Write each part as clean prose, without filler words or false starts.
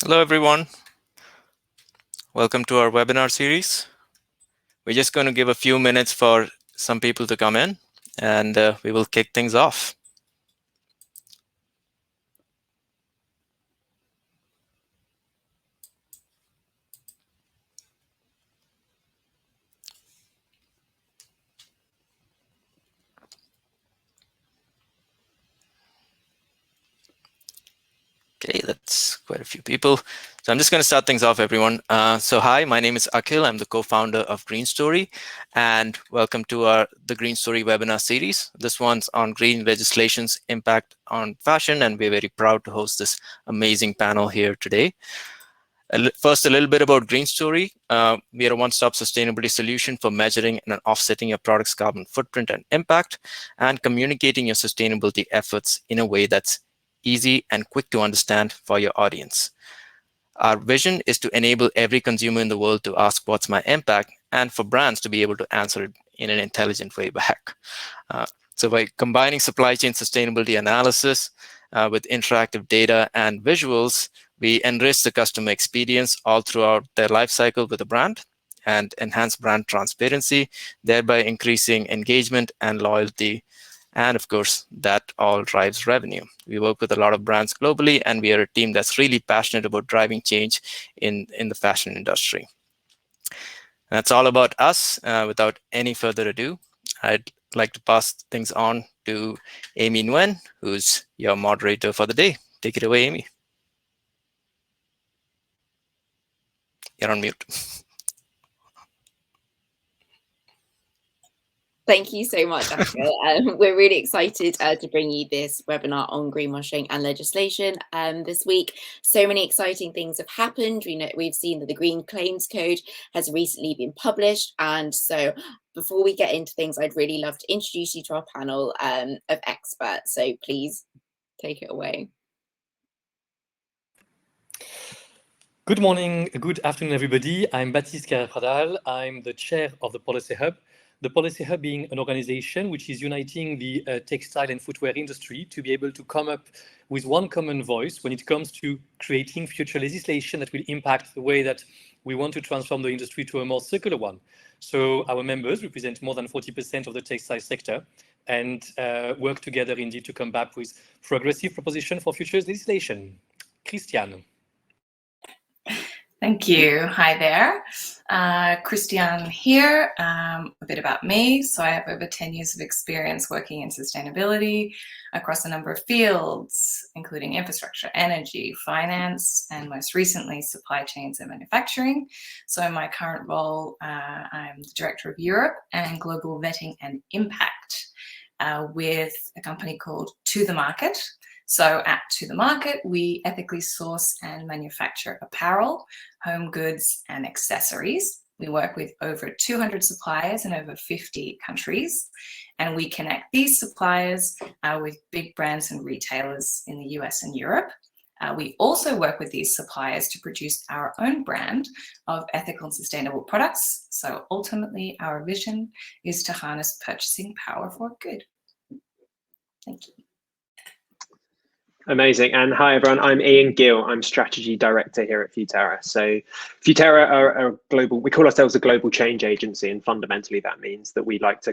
Hello, everyone. Welcome to our webinar series. We're just going to give a few minutes for some people to come in, and we will kick things off. Okay, that's quite a few people. So I'm just going to start things off, everyone. So hi, my name is Akhil. I'm the co-founder of Green Story, and welcome to the Green Story webinar series. This one's on green legislation's impact on fashion, and we're very proud to host this amazing panel here today. First, a little bit about Green Story. We are a one-stop sustainability solution for measuring and offsetting your product's carbon footprint and impact, and communicating your sustainability efforts in a way that's easy and quick to understand for your audience. Our vision is to enable every consumer in the world to ask, what's my impact? And for brands to be able to answer it in an intelligent way back. So by combining supply chain sustainability analysis with interactive data and visuals, we enrich the customer experience all throughout their life cycle with a brand and enhance brand transparency, thereby increasing engagement and loyalty. And of course, that all drives revenue. We work with a lot of brands globally, and we are a team that's really passionate about driving change in the fashion industry. That's all about us. Without any further ado, I'd like to pass things on to Amy Nguyen, who's your moderator for the day. Take it away, Amy. You're on mute. Thank you so much, Akhil. We're really excited to bring you this webinar on greenwashing and legislation this week. So many exciting things have happened. We've seen that the Green Claims Code has recently been published. And so before we get into things, I'd really love to introduce you to our panel of experts. So please take it away. Good morning, good afternoon, everybody. I'm Baptiste Carré-Pradal. I'm the chair of the Policy Hub. The Policy Hub being an organization which is uniting the textile and footwear industry to be able to come up with one common voice when it comes to creating future legislation that will impact the way that we want to transform the industry to a more circular one. So our members represent more than 40% of the textile sector and work together indeed to come back with progressive proposition for future legislation. Christiane. Thank you. Hi there. Christiane here. A bit about me. So I have over 10 years of experience working in sustainability across a number of fields, including infrastructure, energy, finance, and most recently, supply chains and manufacturing. So in my current role, I'm the Director of Europe and Global Vetting and Impact with a company called To The Market. So at To The Market, we ethically source and manufacture apparel, home goods, and accessories. We work with over 200 suppliers in over 50 countries, and we connect these suppliers with big brands and retailers in the US and Europe. We also work with these suppliers to produce our own brand of ethical and sustainable products. So ultimately, our vision is to harness purchasing power for good. Thank you. Amazing. And hi, everyone. I'm Ian Gill. I'm Strategy Director here at Futerra. So Futerra are a global, we call ourselves a global change agency. And fundamentally, that means that we like to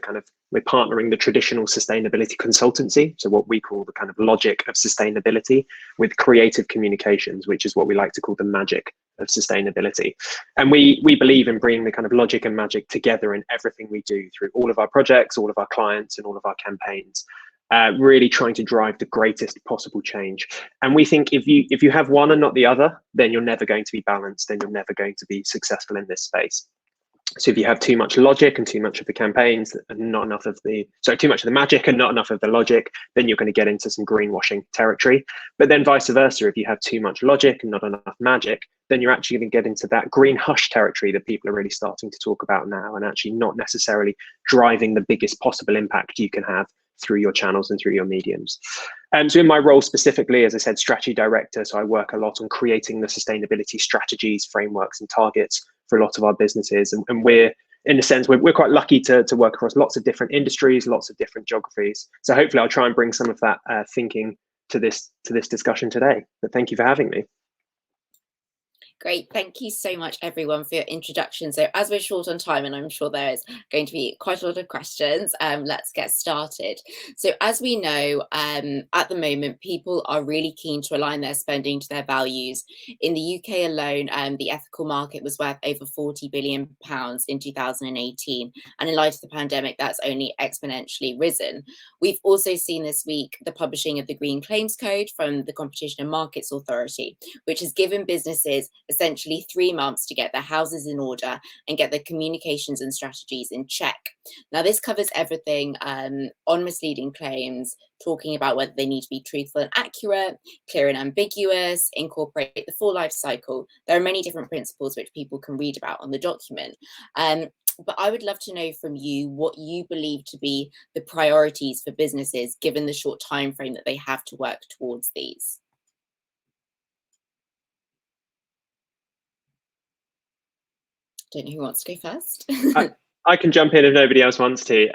we're partnering the traditional sustainability consultancy. So what we call the kind of logic of sustainability with creative communications, which is what we like to call the magic of sustainability. And we believe in bringing the kind of logic and magic together in everything we do through all of our projects, all of our clients, and all of our campaigns. Really trying to drive the greatest possible change. And we think if you have one and not the other, then you're never going to be balanced, and you're never going to be successful in this space. So if you have too much logic and too much of the campaigns and not enough of too much of the magic and not enough of the logic, then you're going to get into some greenwashing territory. But then vice versa, if you have too much logic and not enough magic, then you're actually going to get into that green hush territory that people are really starting to talk about now, and actually not necessarily driving the biggest possible impact you can have through your channels and through your mediums. So in my role specifically, as I said, strategy director, so I work a lot on creating the sustainability strategies, frameworks, and targets for a lot of our businesses. And we're, in a sense, we're quite lucky to work across lots of different industries, lots of different geographies. So hopefully I'll try and bring some of that thinking to this discussion today. But thank you for having me. Great. Thank you so much, everyone, for your introduction. So as we're short on time, and I'm sure there is going to be quite a lot of questions, let's get started. So as we know, at the moment, people are really keen to align their spending to their values. In the UK alone, the ethical market was worth over £40 billion in 2018. And in light of the pandemic, that's only exponentially risen. We've also seen this week the publishing of the Green Claims Code from the Competition and Markets Authority, which has given businesses essentially 3 months to get their houses in order and get their communications and strategies in check. Now, this covers everything on misleading claims, talking about whether they need to be truthful and accurate, clear and ambiguous, incorporate the full life cycle. There are many different principles which people can read about on the document. But I would love to know from you what you believe to be the priorities for businesses, given the short time frame that they have to work towards these. Don't know who wants to go first. I can jump in if nobody else wants to.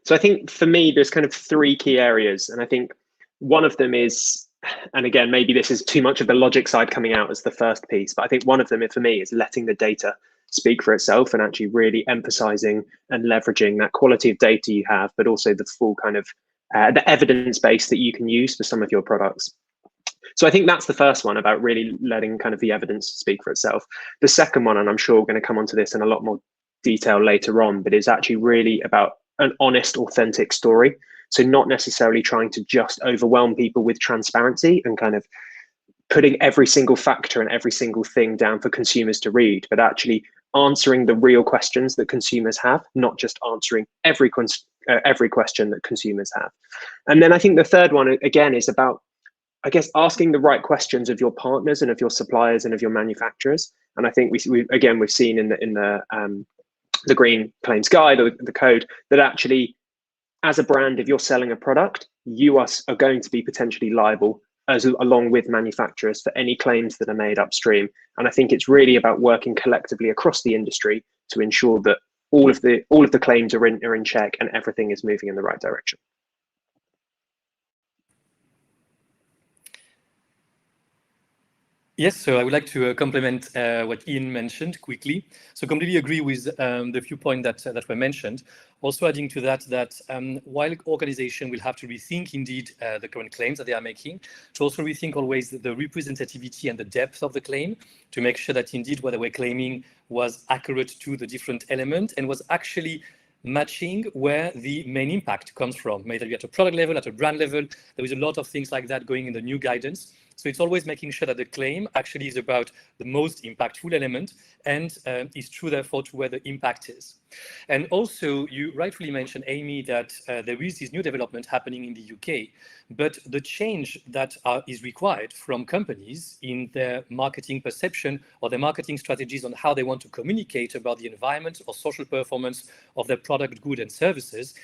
So I think for me, there's kind of 3 key areas. And I think one of them is, and again, maybe this is too much of the logic side coming out as the first piece, but I think one of them for me is letting the data speak for itself and actually really emphasizing and leveraging that quality of data you have, but also the full kind of the evidence base that you can use for some of your products. So I think that's the first one, about really letting kind of the evidence speak for itself. The second one, and I'm sure we're going to come onto this in a lot more detail later on, but is actually really about an honest, authentic story. So not necessarily trying to just overwhelm people with transparency and kind of putting every single factor and every single thing down for consumers to read, but actually answering the real questions that consumers have, not just answering every question that consumers have. And then I think the third one, again, is about, I guess, asking the right questions of your partners and of your suppliers and of your manufacturers. And I think we've seen in the Green Claims Guide, or the code, that actually, as a brand, if you're selling a product, you are going to be potentially liable along with manufacturers for any claims that are made upstream. And I think it's really about working collectively across the industry to ensure that all of the claims are in check and everything is moving in the right direction. Yes, so I would like to complement what Ian mentioned quickly. So completely agree with the few points that were mentioned. Also adding to that while organization will have to rethink indeed the current claims that they are making, to also rethink always the representativity and the depth of the claim, to make sure that indeed what they were claiming was accurate to the different elements and was actually matching where the main impact comes from, maybe at a product level, at a brand level. There is a lot of things like that going in the new guidance. So it's always making sure that the claim actually is about the most impactful element and is true, therefore, to where the impact is. And also, you rightfully mentioned, Amy, that there is this new development happening in the UK, but the change that is required from companies in their marketing perception or their marketing strategies on how they want to communicate about the environment or social performance of their product, good, and services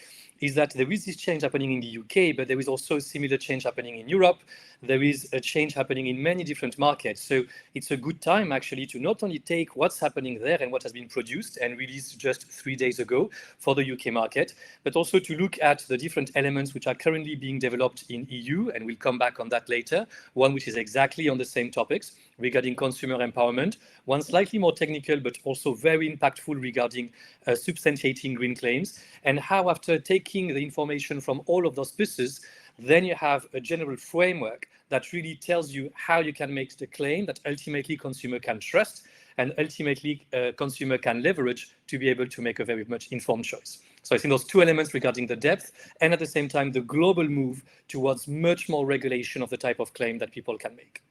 is that there is this change happening in the UK, but there is also a similar change happening in Europe. There is a change happening in many different markets. So it's a good time actually to not only take what's happening there and what has been produced and released just 3 days ago for the UK market, but also to look at the different elements which are currently being developed in EU, and we'll come back on that later. One which is exactly on the same topics regarding consumer empowerment, one slightly more technical, but also very impactful regarding substantiating green claims, and how after taking the information from all of those pieces, then you have a general framework that really tells you how you can make the claim that ultimately consumer can trust and ultimately consumer can leverage to be able to make a very much informed choice. So I think those 2 elements regarding the depth and at the same time the global move towards much more regulation of the type of claim that people can make.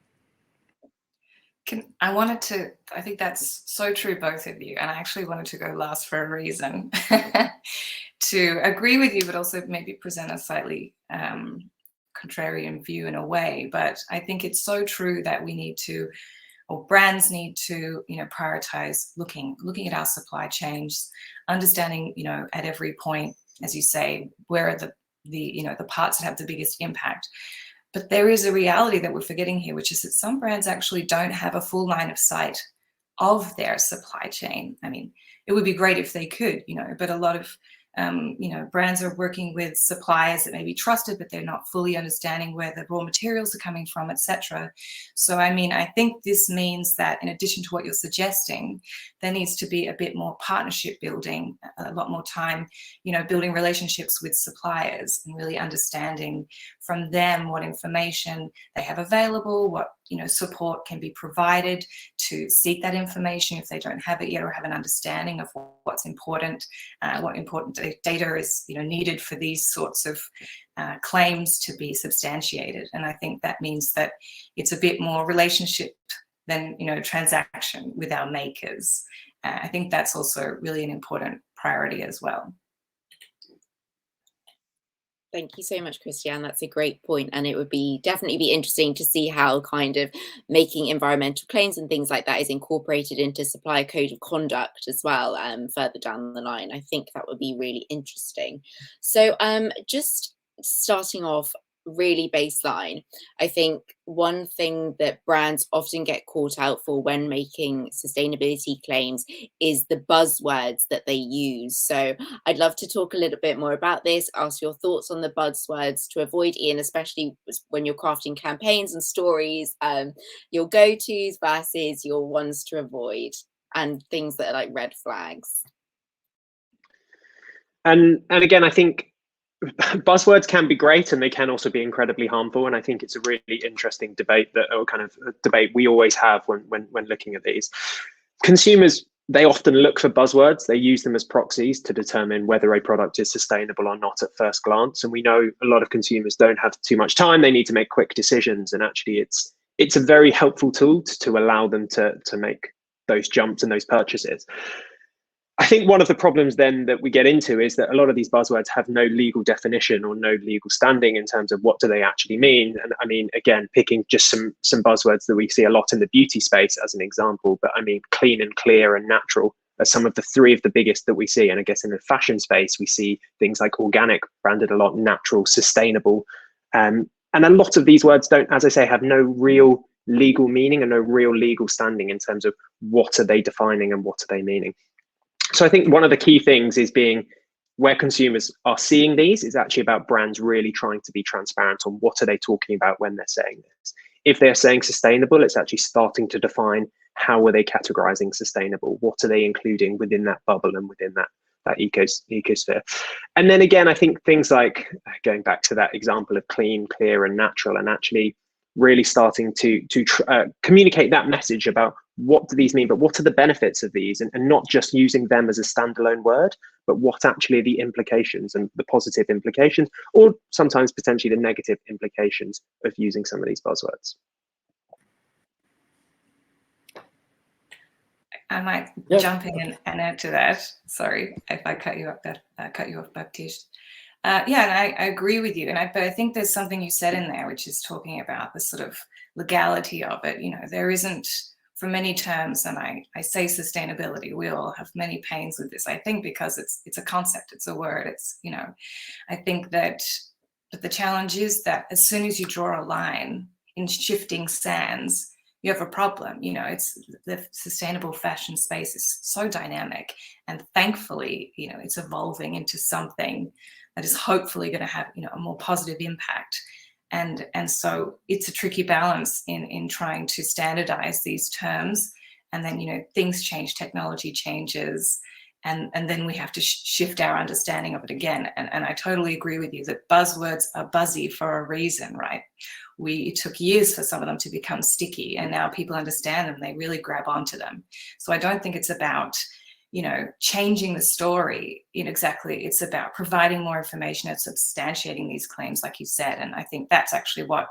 I think that's so true, both of you, and I actually wanted to go last for a reason. To agree with you, but also maybe present a slightly contrarian view in a way. But I think it's so true that we need to, or brands need to, prioritize looking at our supply chains, understanding, at every point, as you say, where are the parts that have the biggest impact. But there is a reality that we're forgetting here, which is that some brands actually don't have a full line of sight of their supply chain. I mean, it would be great if they could, but a lot of brands are working with suppliers that may be trusted, but they're not fully understanding where the raw materials are coming from, etc. So, I mean, I think this means that in addition to what you're suggesting, there needs to be a bit more partnership building, a lot more time, building relationships with suppliers and really understanding from them what information they have available, what support can be provided to seek that information if they don't have it yet or have an understanding of what's important, what important data is needed for these sorts of claims to be substantiated. And I think that means that it's a bit more relationship than transaction with our makers. I think that's also really an important priority as well. Thank you so much, Christiane. That's a great point. And it would definitely be interesting to see how kind of making environmental claims and things like that is incorporated into supplier code of conduct as well, further down the line. I think that would be really interesting. So just starting off really baseline, I think one thing that brands often get caught out for when making sustainability claims is the buzzwords that they use. So I'd love to talk a little bit more about this, ask your thoughts on the buzzwords to avoid, Ian, especially when you're crafting campaigns and stories, your go-tos versus your ones to avoid, and things that are like red flags. And again, I think buzzwords can be great and they can also be incredibly harmful. And I think it's a really interesting debate we always have when looking at these. Consumers, they often look for buzzwords. They use them as proxies to determine whether a product is sustainable or not at first glance. And we know a lot of consumers don't have too much time. They need to make quick decisions. And actually it's a very helpful tool to allow them to make those jumps and those purchases. I think one of the problems then that we get into is that a lot of these buzzwords have no legal definition or no legal standing in terms of what do they actually mean. And I mean, again, picking just some buzzwords that we see a lot in the beauty space as an example, but I mean, clean and clear and natural are some of the three of the biggest that we see. And I guess in the fashion space, we see things like organic branded a lot, natural, sustainable. And a lot of these words don't, as I say, have no real legal meaning and no real legal standing in terms of what are they defining and what are they meaning. So I think one of the key things is being where consumers are seeing these is actually about brands really trying to be transparent on what are they talking about when they're saying this. If they're saying sustainable, it's actually starting to define how are they categorizing sustainable? What are they including within that bubble and within that ecosphere? And then again, I think things like going back to that example of clean, clear and natural, and actually really starting to communicate that message about what do these mean, but what are the benefits of these, and not just using them as a standalone word, but what actually are the implications and the positive implications, or sometimes potentially the negative implications of using some of these buzzwords. I might jump in and add to that. Sorry if I cut you off, Baptiste. And I agree with you. But I think there's something you said in there, which is talking about the sort of legality of it. There isn't, for many terms, and I say sustainability, we all have many pains with this, I think, because it's a concept, it's a word, I think that the challenge is that as soon as you draw a line in shifting sands, you have a problem. It's the sustainable fashion space is so dynamic, and thankfully, it's evolving into something that is hopefully going to have, a more positive impact. And so it's a tricky balance in trying to standardize these terms. And then, things change, technology changes, and then we have to shift our understanding of it again. And I totally agree with you that buzzwords are buzzy for a reason, right? It took years for some of them to become sticky, and now people understand them, they really grab onto them. So I don't think it's about changing the story exactly. It's about providing more information and substantiating these claims, like you said. And I think that's actually what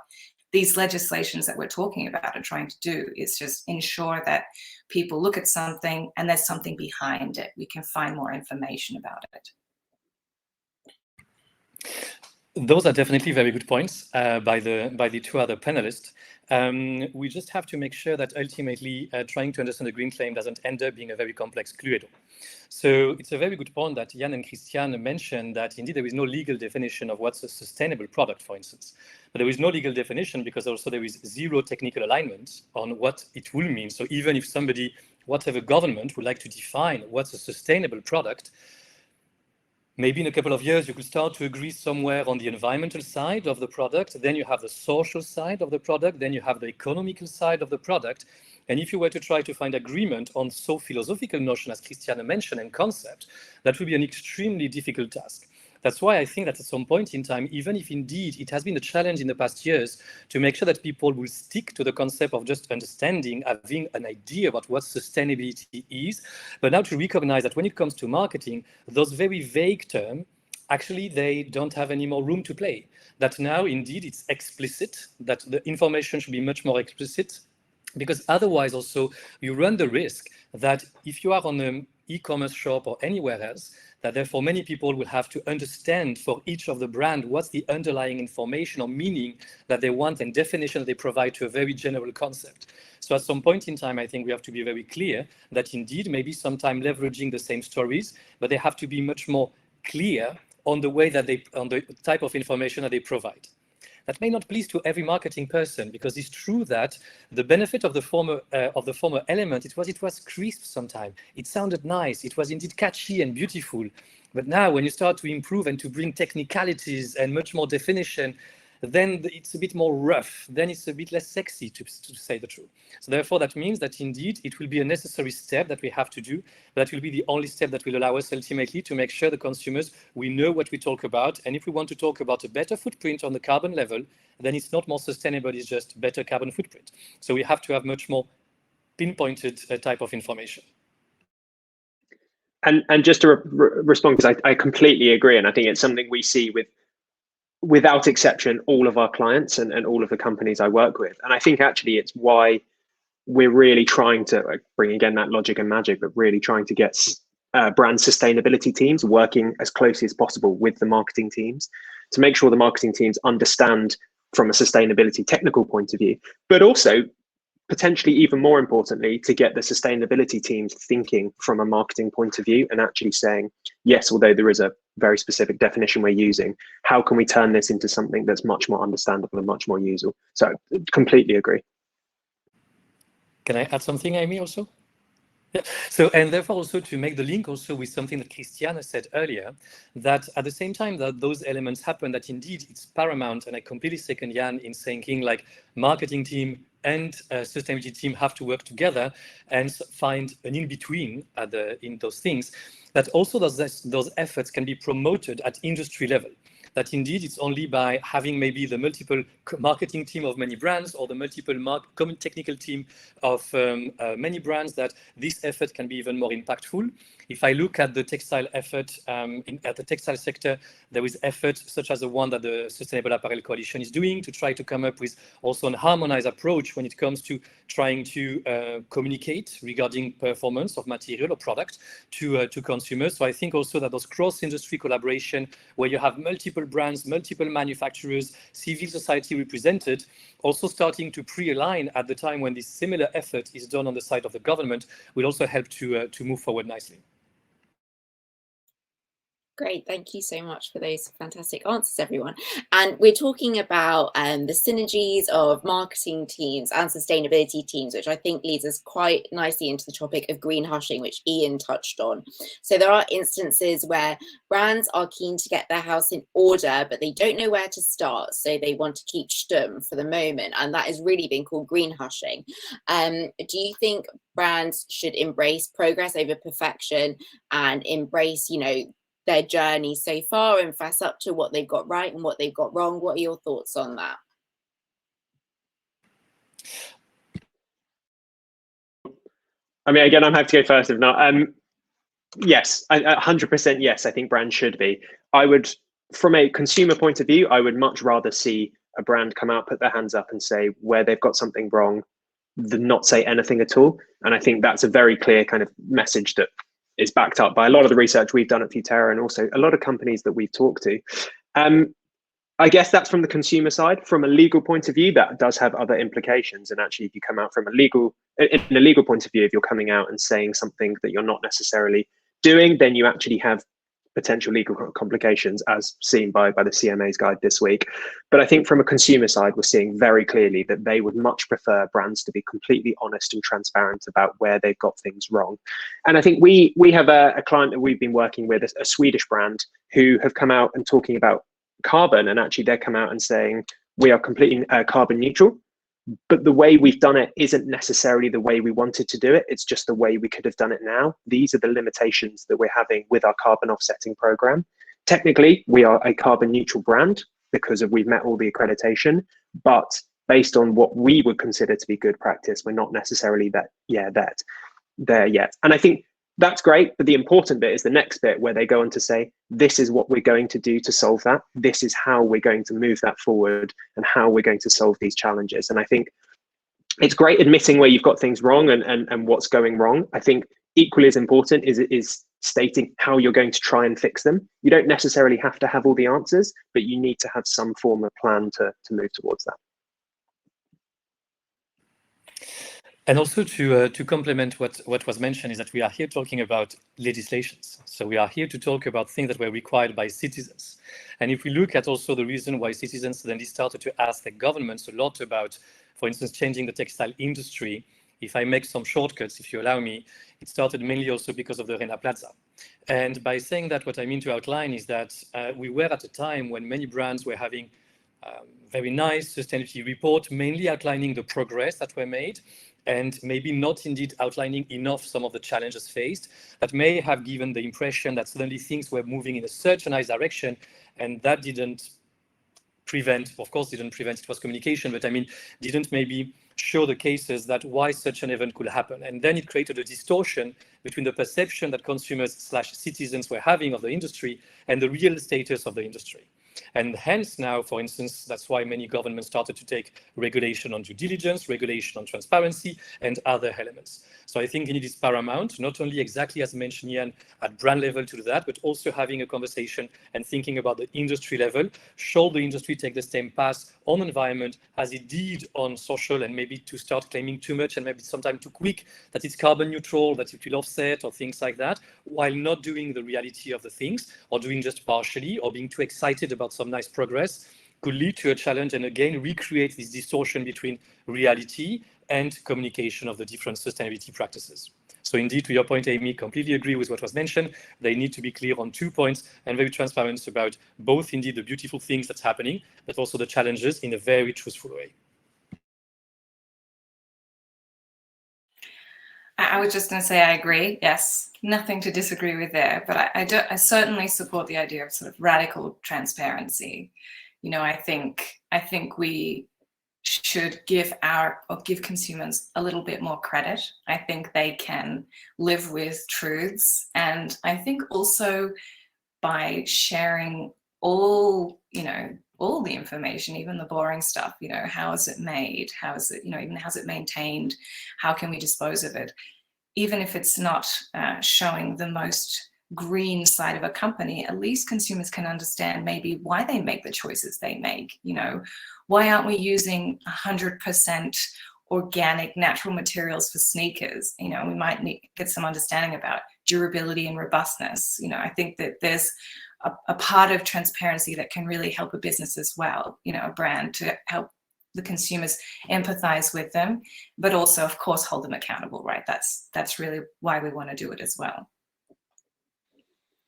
these legislations that we're talking about are trying to do, is just ensure that people look at something and there's something behind it. We can find more information about it. Those are definitely very good points by the two other panelists. We just have to make sure that ultimately trying to understand the green claim doesn't end up being a very complex Cluedo. So it's a very good point that Jan and Christiane mentioned, that indeed there is no legal definition of what's a sustainable product, for instance. But there is no legal definition because also there is zero technical alignment on what it will mean. So even if somebody, whatever government, would like to define what's a sustainable product, Maybe in a couple of years, you could start to agree somewhere on the environmental side of the product. Then you have the social side of the product. Then you have the economical side of the product. And if you were to try to find agreement on so philosophical notion as Christiane mentioned and concept, that would be an extremely difficult task. That's why I think that at some point in time, even if indeed it has been a challenge in the past years to make sure that people will stick to the concept of just understanding, having an idea about what sustainability is, but now to recognize that when it comes to marketing, those very vague terms, actually they don't have any more room to play. That now indeed it's explicit, that the information should be much more explicit, because otherwise also you run the risk that if you are on an e-commerce shop or anywhere else, that therefore many people will have to understand for each of the brand what's the underlying information or meaning that they want and definition that they provide to a very general concept. So at some point in time, I think we have to be very clear that indeed maybe sometime leveraging the same stories, but they have to be much more clear on the way that on the type of information that they provide. That may not please to every marketing person, because it's true that the benefit of the former element, it was crisp sometimes. It sounded nice. It was indeed catchy and beautiful. But now when you start to improve and to bring technicalities and much more definition, then it's a bit more rough. Then it's a bit less sexy, to say the truth. So therefore, that means that indeed it will be a necessary step that we have to do, but that will be the only step that will allow us ultimately to make sure the consumers, we know what we talk about. And if we want to talk about a better footprint on the carbon level, then it's not more sustainable, it's just better carbon footprint. So we have to have much more pinpointed type of information. And just to respond, because I completely agree, and I think it's something we see without exception, all of our clients and all of the companies I work with. And I think actually it's why we're really trying to bring again that logic and magic, but really trying to get brand sustainability teams working as closely as possible with the marketing teams to make sure the marketing teams understand from a sustainability technical point of view, but also potentially even more importantly, to get the sustainability teams thinking from a marketing point of view and actually saying, yes, although there is a very specific definition we're using, how can we turn this into something that's much more understandable and much more usable? So completely agree. Can I add something, Amy, also? Yeah. So, and therefore also to make the link also with something that Christiane said earlier, that at the same time that those elements happen, that indeed it's paramount, and I completely second Jan in saying like marketing team and sustainability team have to work together and find an in-between in those things, that also those efforts can be promoted at industry level. That indeed it's only by having maybe the multiple marketing team of many brands or the multiple common technical team of many brands that this effort can be even more impactful. If I look at the textile effort at the textile sector, there is effort such as the one that the Sustainable Apparel Coalition is doing to try to come up with also an harmonized approach when it comes to trying to communicate regarding performance of material or product to consumers. So I think also that those cross-industry collaboration where you have multiple brands, multiple manufacturers, civil society represented, also starting to pre-align at the time when this similar effort is done on the side of the government will also help to move forward nicely. Great, thank you so much for those fantastic answers, everyone. And we're talking about the synergies of marketing teams and sustainability teams, which I think leads us quite nicely into the topic of greenwashing, which Ian touched on. So there are instances where brands are keen to get their house in order, but they don't know where to start. So they want to keep stum for the moment, and that is really being called greenwashing. Do you think brands should embrace progress over perfection and embrace, their journey so far and fess up to what they've got right and what they've got wrong? What are your thoughts on that? I mean, again, I'm happy to go first if not. Yes, 100% yes, I think brands should be. I would, from a consumer point of view, I would much rather see a brand come out, put their hands up and say where they've got something wrong than not say anything at all. And I think that's a very clear kind of message that is backed up by a lot of the research we've done at Futerra and also a lot of companies that we've talked to. I guess that's from the consumer side. From a legal point of view, that does have other implications. And actually, if you come out from in a legal point of view, if you're coming out and saying something that you're not necessarily doing, then you actually have potential legal complications, as seen by the CMA's guide this week. But I think from a consumer side, we're seeing very clearly that they would much prefer brands to be completely honest and transparent about where they've got things wrong. And I think we have a client that we've been working with, a Swedish brand, who have come out and talking about carbon, and actually they're come out and saying we are completely carbon neutral. But the way we've done it isn't necessarily the way we wanted to do it. It's just the way we could have done it now. These are the limitations that we're having with our carbon offsetting program. Technically, we are a carbon neutral brand because we've met all the accreditation, but based on what we would consider to be good practice, we're not necessarily there yet. And I think that's great, but the important bit is the next bit where they go on to say, this is what we're going to do to solve that. This is how we're going to move that forward and how we're going to solve these challenges. And I think it's great admitting where you've got things wrong and what's going wrong. I think equally as important is stating how you're going to try and fix them. You don't necessarily have to have all the answers, but you need to have some form of plan to move towards that. And also to complement what was mentioned is that we are here talking about legislations. So we are here to talk about things that were required by citizens. And if we look at also the reason why citizens suddenly started to ask their governments a lot about, for instance, changing the textile industry, if I make some shortcuts, if you allow me, it started mainly also because of the Rana Plaza. And by saying that, what I mean to outline is that we were at a time when many brands were having very nice sustainability report, mainly outlining the progress that were made, and maybe not indeed outlining enough some of the challenges faced that may have given the impression that suddenly things were moving in a certain nice direction, and that didn't prevent, it was communication, but I mean, didn't maybe show the cases that why such an event could happen. And then it created a distortion between the perception that consumers/citizens were having of the industry and the real status of the industry. And hence now, for instance, that's why many governments started to take regulation on due diligence, regulation on transparency, and other elements. So I think it is paramount, not only exactly as mentioned Nguyen at brand level to do that, but also having a conversation and thinking about the industry level. Should the industry take the same path on environment as it did on social, and maybe to start claiming too much and maybe sometimes too quick that it's carbon neutral, that it will offset or things like that, while not doing the reality of the things or doing just partially or being too excited about some nice progress, could lead to a challenge and again recreate this distortion between reality and communication of the different sustainability practices. So indeed, to your point, Amy, completely agree with what was mentioned. They need to be clear on 2 points and very transparent about both indeed the beautiful things that's happening, but also the challenges in a very truthful way. I was just going to say I agree. Yes, nothing to disagree with there. But I certainly support the idea of sort of radical transparency. You know, I think we should give consumers a little bit more credit. I think they can live with truths, and I think also by sharing all the information, even the boring stuff, how is it made, how is it, even how's it maintained, how can we dispose of it, even if it's not showing the most green side of a company, at least consumers can understand maybe why they make the choices they make. Why aren't we using 100% organic natural materials for sneakers? We might get some understanding about durability and robustness. I think that there's a part of transparency that can really help a business as well, a brand, to help the consumers empathize with them, but also, of course, hold them accountable, right? That's really why we want to do it as well.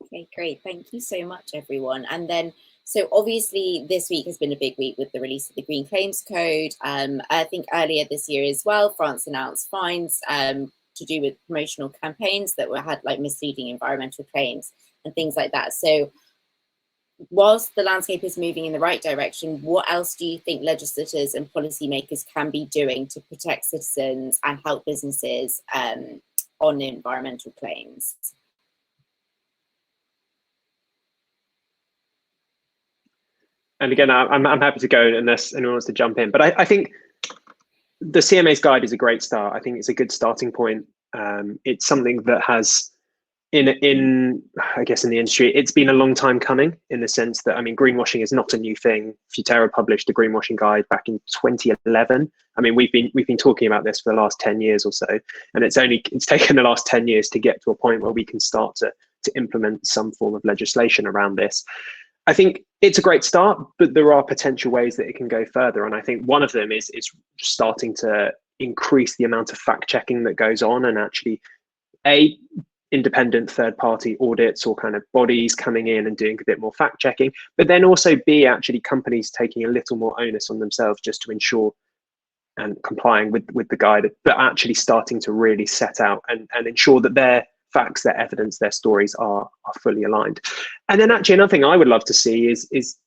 Okay, great. Thank you so much, everyone. And then, so obviously this week has been a big week with the release of the Green Claims Code. I think earlier this year as well, France announced fines to do with promotional campaigns that had like misleading environmental claims and things like that. So whilst the landscape is moving in the right direction, what else do you think legislators and policymakers can be doing to protect citizens and help businesses on environmental claims? And again, I'm happy to go unless anyone wants to jump in. But I think the CMA's guide is a great start. I think it's a good starting point. It's something that has, I guess in the industry, it's been a long time coming, in the sense that, greenwashing is not a new thing. Futerra published the greenwashing guide back in 2011. We've been talking about this for the last 10 years or so, and it's taken the last 10 years to get to a point where we can start to implement some form of legislation around this. I think it's a great start, but there are potential ways that it can go further. And I think one of them is starting to increase the amount of fact checking that goes on, and actually independent third-party audits or kind of bodies coming in and doing a bit more fact checking, but then also actually companies taking a little more onus on themselves just to ensure and complying with the guide, but actually starting to really set out and ensure that their facts, their evidence, their stories are fully aligned. And then actually another thing I would love to see is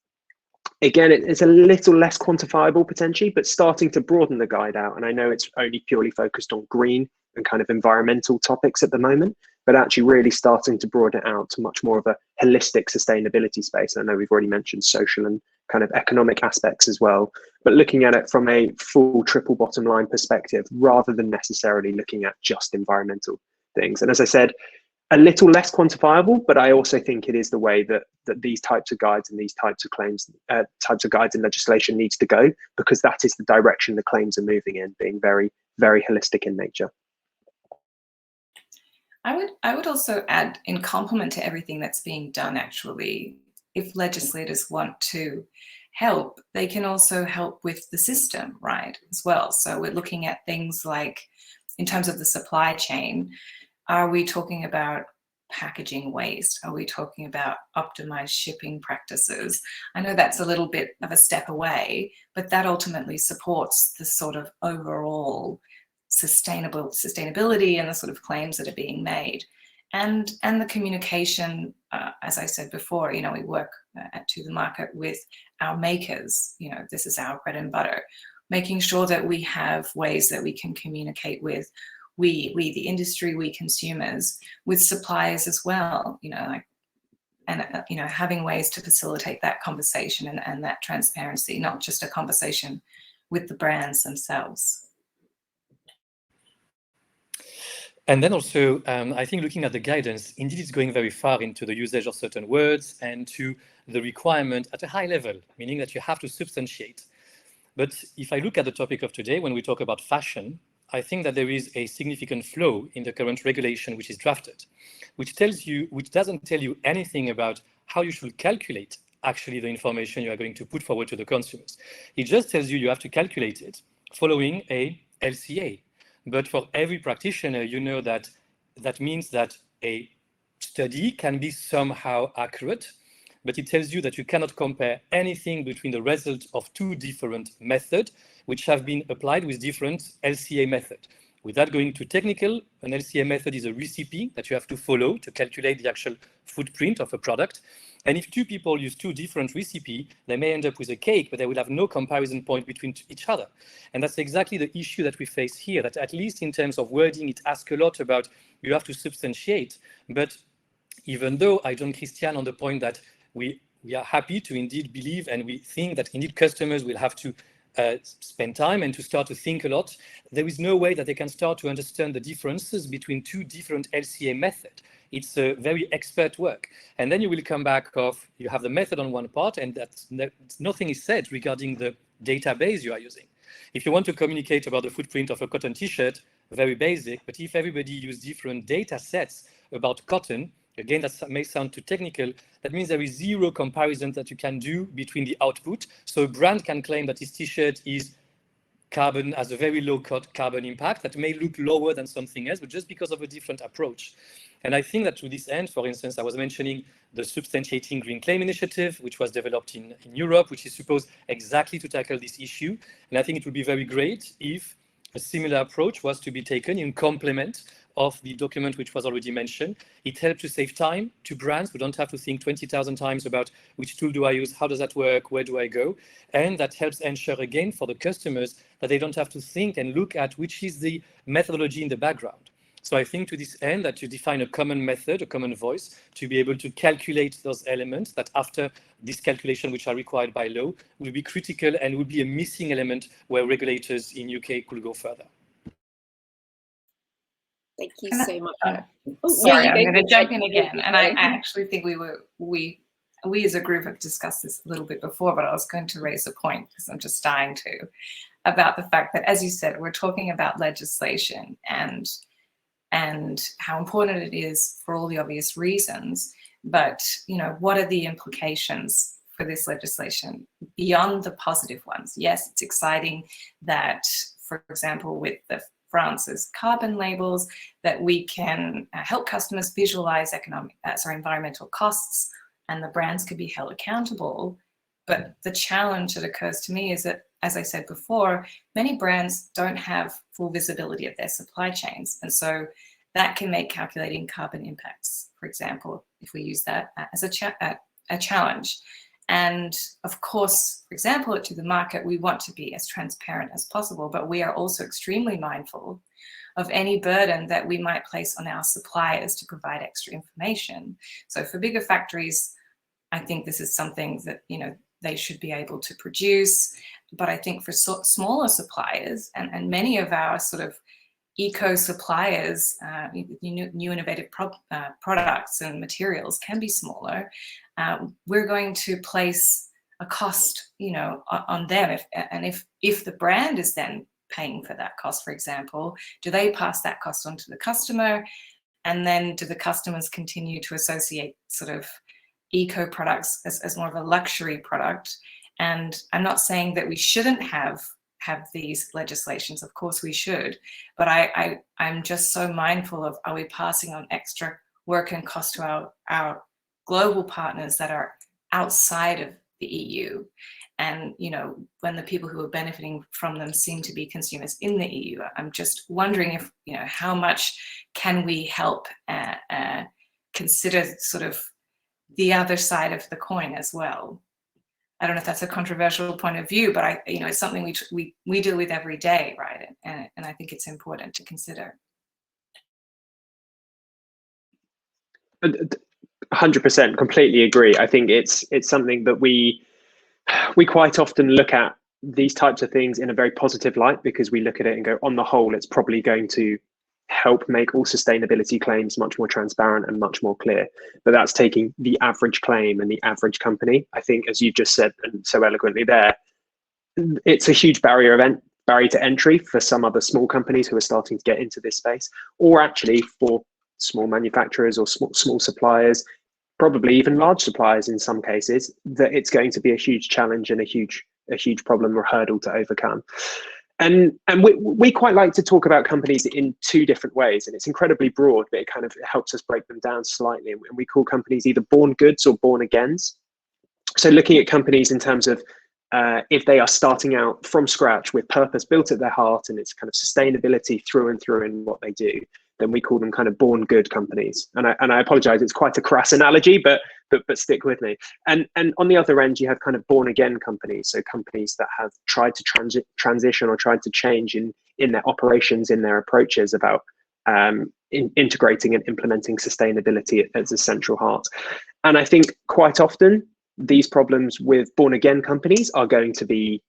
again, it's a little less quantifiable potentially, but starting to broaden the guide out. And I know it's only purely focused on green and kind of environmental topics at the moment, but actually really starting to broaden it out to much more of a holistic sustainability space. I know we've already mentioned social and kind of economic aspects as well, but looking at it from a full triple bottom line perspective, rather than necessarily looking at just environmental things. And as I said, a little less quantifiable, but I also think it is the way that these types of guides and these types of claims, types of guides and legislation needs to go, because that is the direction the claims are moving in, being very, very holistic in nature. I would also add, in complement to everything that's being done, actually, if legislators want to help, they can also help with the system, right, as well. So we're looking at things like, in terms of the supply chain, are we talking about packaging waste? Are we talking about optimized shipping practices? I know that's a little bit of a step away, but that ultimately supports the sort of overall sustainability and the sort of claims that are being made. And the communication, as I said before, you know, we work at To The Market with our makers. You know, this is our bread and butter, making sure that we have ways that we can communicate with we the industry, we consumers, with suppliers as well, you know, like, and you know, having ways to facilitate that conversation and that transparency, not just a conversation with the brands themselves. And then also, I think looking at the guidance, indeed it's going very far into the usage of certain words and to the requirement at a high level, meaning that you have to substantiate. But if I look at the topic of today, when we talk about fashion, I think that there is a significant flaw in the current regulation which is drafted, which doesn't tell you anything about how you should calculate actually the information you are going to put forward to the consumers. It just tells you have to calculate it following a LCA. But for every practitioner, you know that means that a study can be somehow accurate, but it tells you that you cannot compare anything between the result of two different methods which have been applied with different LCA methods. Without going too technical, an LCA method is a recipe that you have to follow to calculate the actual footprint of a product. And if two people use two different recipes, they may end up with a cake, but they will have no comparison point between each other. And that's exactly the issue that we face here, that at least in terms of wording, it asks a lot about you have to substantiate. But even though I join Christian on the point that we are happy to indeed believe, and we think that indeed customers will have to spend time and to start to think a lot, there is no way that they can start to understand the differences between two different LCA methods. It's a very expert work. And then you will come back of, you have the method on one part, and nothing is said regarding the database you are using. If you want to communicate about the footprint of a cotton t-shirt, very basic, but if everybody uses different data sets about cotton, again, that may sound too technical, that means there is zero comparison that you can do between the output. So a brand can claim that his t-shirt is carbon, has a very low carbon impact that may look lower than something else, but just because of a different approach. And I think that to this end, for instance, I was mentioning the Substantiating Green Claim Initiative, which was developed in Europe, which is supposed exactly to tackle this issue. And I think it would be very great if a similar approach was to be taken in complement of the document which was already mentioned. It helps to save time to brands who don't have to think 20,000 times about which tool do I use, how does that work, where do I go? And that helps ensure again for the customers that they don't have to think and look at which is the methodology in the background. So I think to this end that you define a common method, a common voice, to be able to calculate those elements that after this calculation, which are required by law, will be critical and will be a missing element where regulators in UK could go further. Thank you so much. Sorry, I'm going to jump in again. And I actually think we as a group have discussed this a little bit before, but I was going to raise a point because I'm just dying to, about the fact that, as you said, we're talking about legislation and and how important it is for all the obvious reasons. But, you know, what are the implications for this legislation beyond the positive ones? Yes, it's exciting that, for example, with France's carbon labels, that we can help customers visualize environmental costs, and the brands could be held accountable. But the challenge that occurs to me is that, as I said before, many brands don't have full visibility of their supply chains. And so that can make calculating carbon impacts, for example, if we use that as a challenge. And of course, for example, to the market, we want to be as transparent as possible, but we are also extremely mindful of any burden that we might place on our suppliers to provide extra information. So for bigger factories, I think this is something that, you know, they should be able to produce. But I think for smaller suppliers and many of our sort of eco suppliers, new innovative products and materials can be smaller. We're going to place a cost, you know, on them. If the brand is then paying for that cost, for example, do they pass that cost on to the customer? And then do the customers continue to associate sort of eco products as more of a luxury product? And I'm not saying that we shouldn't have these legislations. Of course we should, but I'm just so mindful of, are we passing on extra work and cost to our global partners that are outside of the EU? And, you know, when the people who are benefiting from them seem to be consumers in the EU, I'm just wondering if, you know, how much can we help consider sort of the other side of the coin as well? I don't know if that's a controversial point of view, but it's something we deal with every day, right? And I think it's important to consider. 100%, completely agree. I think it's something that we quite often look at these types of things in a very positive light, because we look at it and go, on the whole, it's probably going to help make all sustainability claims much more transparent and much more clear. But that's taking the average claim and the average company. I think, as you've just said and so eloquently there, it's a huge barrier to entry for some other small companies who are starting to get into this space, or actually for small manufacturers or small suppliers, probably even large suppliers in some cases, that it's going to be a huge challenge and a huge problem or hurdle to overcome. And we quite like to talk about companies in two different ways, and it's incredibly broad, but it kind of helps us break them down slightly. And we call companies either born goods or born agains. So looking at companies in terms of if they are starting out from scratch with purpose built at their heart, and it's kind of sustainability through and through in what they do, then we call them kind of born good companies. And I apologize, it's quite a crass analogy, but stick with me. And on the other end, you have kind of born again companies. So companies that have tried to transition or tried to change in their operations, in their approaches about integrating and implementing sustainability as a central heart. And I think quite often these problems with born again companies are going to be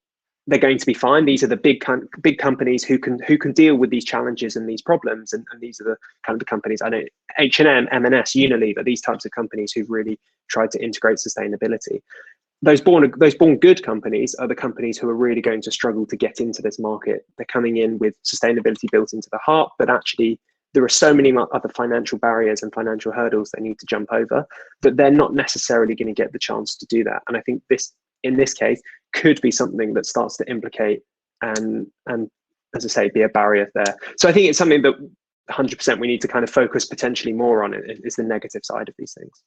fine. These are the big companies who can deal with these challenges and these problems, and these are the kind of the companies, I know, H&M, M&S, Unilever, these types of companies who've really tried to integrate sustainability. Those born good companies are the companies who are really going to struggle to get into this market. They're coming in with sustainability built into the heart, but actually there are so many other financial barriers and financial hurdles they need to jump over that they're not necessarily going to get the chance to do that. And I think this, in this case, could be something that starts to implicate and as I say, be a barrier there. So I think it's something that 100% we need to kind of focus potentially more on, is the negative side of these things.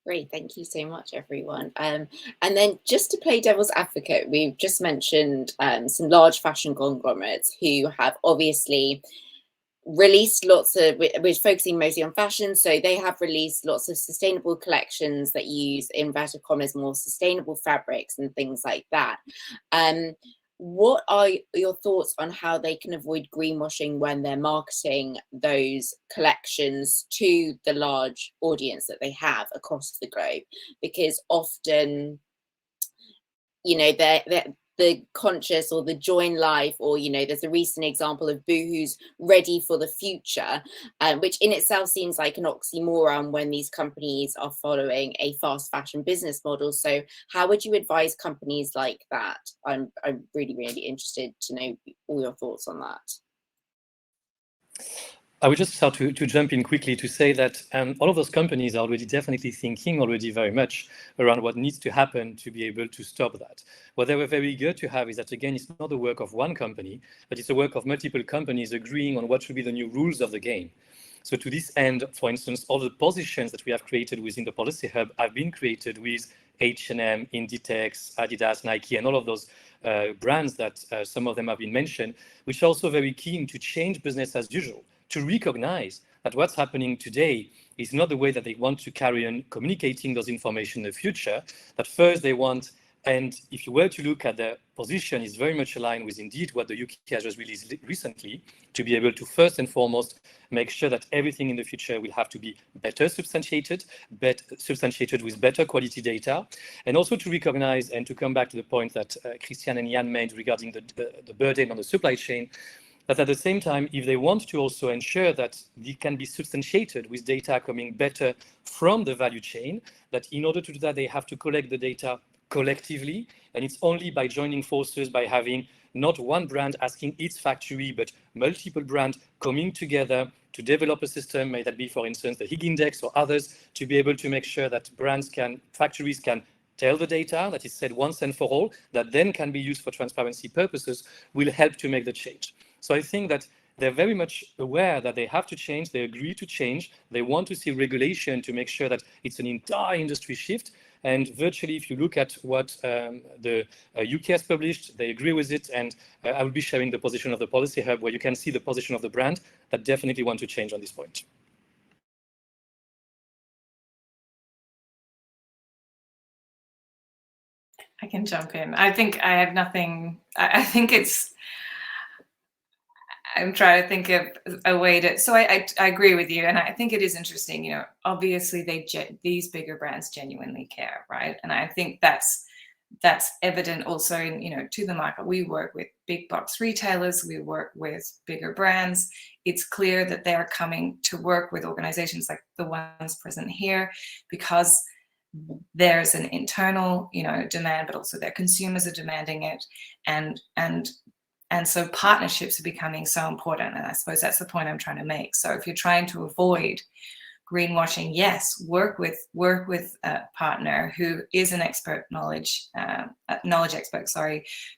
Great, thank you so much, everyone. And then just to play devil's advocate, we've just mentioned some large fashion conglomerates who have obviously released lots of, we're focusing mostly on fashion, so they have released lots of sustainable collections that use, in inverted commas, more sustainable fabrics and things like that. What are your thoughts on how they can avoid greenwashing when they're marketing those collections to the large audience that they have across the globe? Because often, you know, the conscious or the join life, or, you know, there's a recent example of Boohoo's ready for the future, which in itself seems like an oxymoron when these companies are following a fast fashion business model. So how would you advise companies like that? I'm really, really interested to know all your thoughts on that. I would just start to jump in quickly to say that all of those companies are already definitely thinking already very much around what needs to happen to be able to stop that. What they were very eager to have is that, again, it's not the work of one company, but it's the work of multiple companies agreeing on what should be the new rules of the game. So to this end, for instance, all the positions that we have created within the Policy Hub have been created with H&M, Inditex, Adidas, Nike, and all of those brands that some of them have been mentioned, which are also very keen to change business as usual, to recognize that what's happening today is not the way that they want to carry on communicating those information in the future, that first they want, and if you were to look at the position, is very much aligned with indeed what the UK has just released recently, to be able to first and foremost make sure that everything in the future will have to be better substantiated with better quality data, and also to recognize and to come back to the point that Christian and Nguyen made regarding the burden on the supply chain, that at the same time, if they want to also ensure that it can be substantiated with data coming better from the value chain, that in order to do that, they have to collect the data collectively. And it's only by joining forces, by having not one brand asking its factory, but multiple brands coming together to develop a system, may that be, for instance, the Higg Index or others, to be able to make sure that factories can tell the data that is said once and for all, that then can be used for transparency purposes, will help to make the change. So I think that they're very much aware that they have to change, they agree to change, they want to see regulation to make sure that it's an entire industry shift. And virtually, if you look at what the UK has published, they agree with it. And I will be sharing the position of the Policy Hub, where you can see the position of the brand that definitely want to change on this point. I can jump in. I think I have nothing. I think it's. I'm trying to think of a way to. So I agree with you, and I think it is interesting. You know, obviously these bigger brands genuinely care, right? And I think that's evident also in, you know, to the market. We work with big box retailers, we work with bigger brands. It's clear that they are coming to work with organizations like the ones present here because there's an internal, you know, demand, but also their consumers are demanding it, and so partnerships are becoming so important. And I suppose that's the point I'm trying to make. So if you're trying to avoid greenwashing, yes, work with a partner who is an knowledge expert,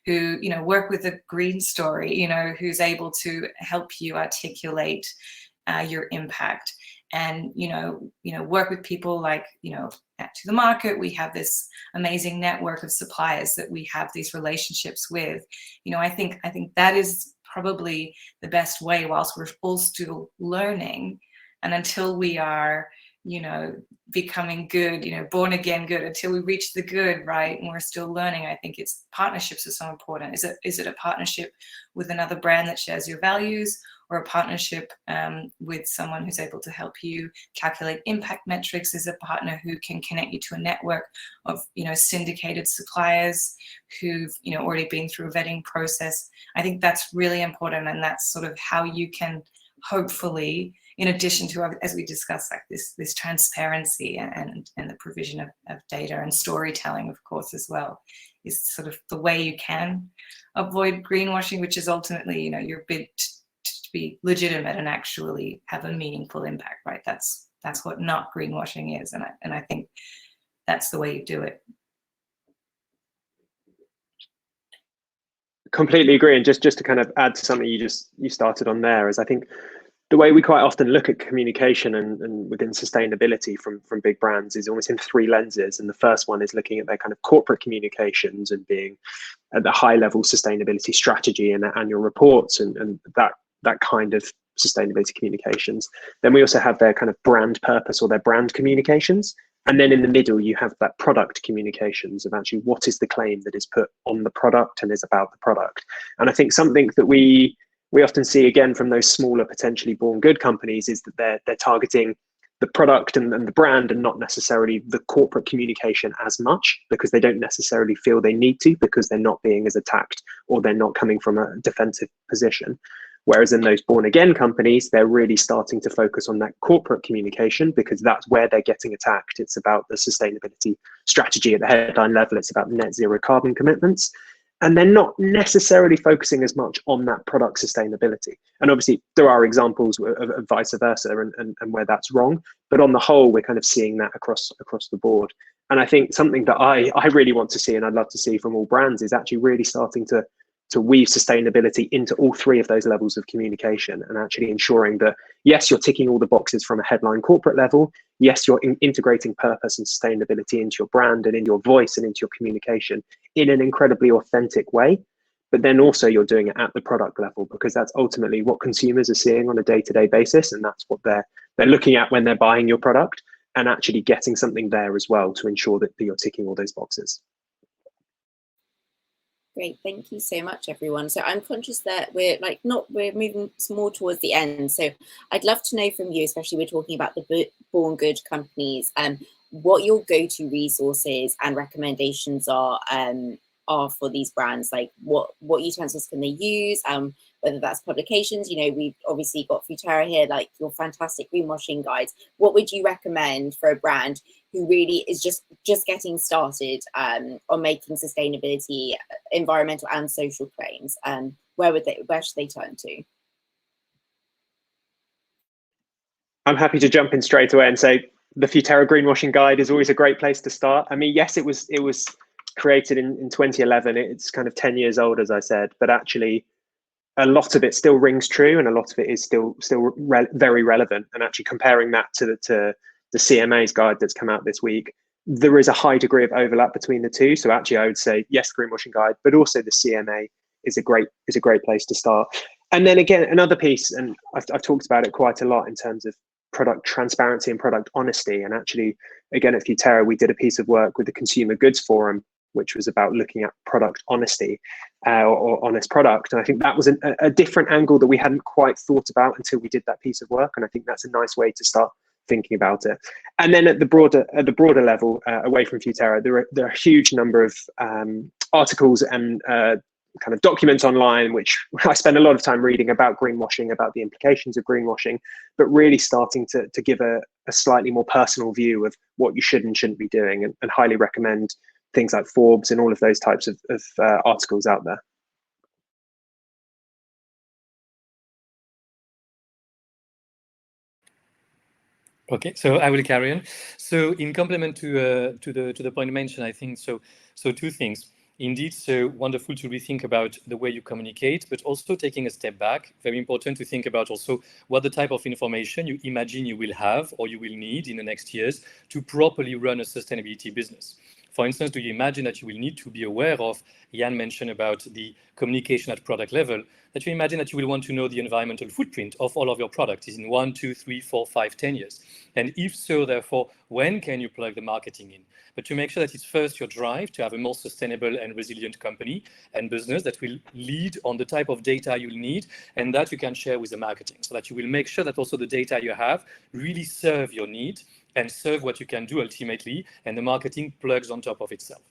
who, you know, work with a green story, you know, who's able to help you articulate your impact. And, you know, work with people like, you know, To the Market. We have this amazing network of suppliers that we have these relationships with. You know, I think that is probably the best way, whilst we're all still learning. And until we are, you know, becoming good, you know, born again good, until we reach the good, right? And we're still learning. I think it's partnerships are so important. Is it a partnership with another brand that shares your values, or a partnership with someone who's able to help you calculate impact metrics? Is a partner who can connect you to a network of, you know, syndicated suppliers who've, you know, already been through a vetting process? I think that's really important, and that's sort of how you can hopefully, in addition to, as we discussed, like this transparency and the provision of data and storytelling, of course, as well, is sort of the way you can avoid greenwashing, which is ultimately, you know, your bid to be legitimate and actually have a meaningful impact, right? That's what not greenwashing is, and I think that's the way you do it. Completely agree. And just to kind of add to something you started on there, is I think the way we quite often look at communication and within sustainability from big brands is almost in three lenses. And the first one is looking at their kind of corporate communications and being at the high level sustainability strategy and their annual reports and that kind of sustainability communications. Then we also have their kind of brand purpose or their brand communications. And then in the middle, you have that product communications of actually what is the claim that is put on the product and is about the product. And I think something that we often see again from those smaller, potentially born good companies is that they're targeting the product and the brand, and not necessarily the corporate communication as much, because they don't necessarily feel they need to, because they're not being as attacked, or they're not coming from a defensive position. Whereas in those born again companies, they're really starting to focus on that corporate communication, because that's where they're getting attacked. It's about the sustainability strategy at the headline level. It's about net zero carbon commitments. And they're not necessarily focusing as much on that product sustainability. And obviously there are examples of vice versa and where that's wrong. But on the whole, we're kind of seeing that across the board. And I think something that I really want to see, and I'd love to see from all brands, is actually really starting to weave sustainability into all three of those levels of communication, and actually ensuring that, yes, you're ticking all the boxes from a headline corporate level. Yes, you're integrating purpose and sustainability into your brand and in your voice and into your communication in an incredibly authentic way. But then also you're doing it at the product level, because that's ultimately what consumers are seeing on a day-to-day basis. And that's what they're looking at when they're buying your product, and actually getting something there as well to ensure that you're ticking all those boxes. Great, thank you so much, everyone. So I'm conscious that we're moving more towards the end. So I'd love to know from you, especially we're talking about the born good companies, what your go-to resources and recommendations are for these brands. Like what utensils can they use? Whether that's publications, we've obviously got Futerra here, like your fantastic greenwashing guides. What would you recommend for a brand who really is just getting started on making sustainability, environmental and social claims? Where should they turn to? I'm happy to jump in straight away and say the Futerra greenwashing guide is always a great place to start. I mean, yes, it was created in 2011. It's kind of 10 years old, as I said, but actually a lot of it still rings true, and a lot of it is still very relevant. And actually comparing that to the CMA's guide that's come out this week, there is a high degree of overlap between the two. So actually I would say yes, greenwashing guide, but also the CMA is a great place to start. And then again, another piece, and I've talked about it quite a lot in terms of product transparency and product honesty. And actually, again, at Futerra, we did a piece of work with the Consumer Goods Forum, which was about looking at product honesty or honest product. And I think that was a different angle that we hadn't quite thought about until we did that piece of work. And I think that's a nice way to start thinking about it. And then at the broader level, away from Futerra, there are a huge number of articles and kind of documents online, which I spend a lot of time reading about greenwashing, about the implications of greenwashing, but really starting to give a slightly more personal view of what you should and shouldn't be doing, and highly recommend things like Forbes and all of those types of articles out there. Okay, so I will carry on. So in complement to the point mentioned, I think so two things. Indeed, so wonderful to rethink about the way you communicate, but also taking a step back, very important to think about also what the type of information you imagine you will have or you will need in the next years to properly run a sustainability business. For instance, do you imagine that you will need to be aware of, Jan mentioned about the communication at product level, that you imagine that you will want to know the environmental footprint of all of your products in 1, 2, 3, 4, 5, 10 years? And if so, therefore, when can you plug the marketing in? But to make sure that it's first your drive to have a more sustainable and resilient company and business that will lead on the type of data you'll need, and that you can share with the marketing, so that you will make sure that also the data you have really serve your need and serve what you can do ultimately, and the marketing plugs on top of itself.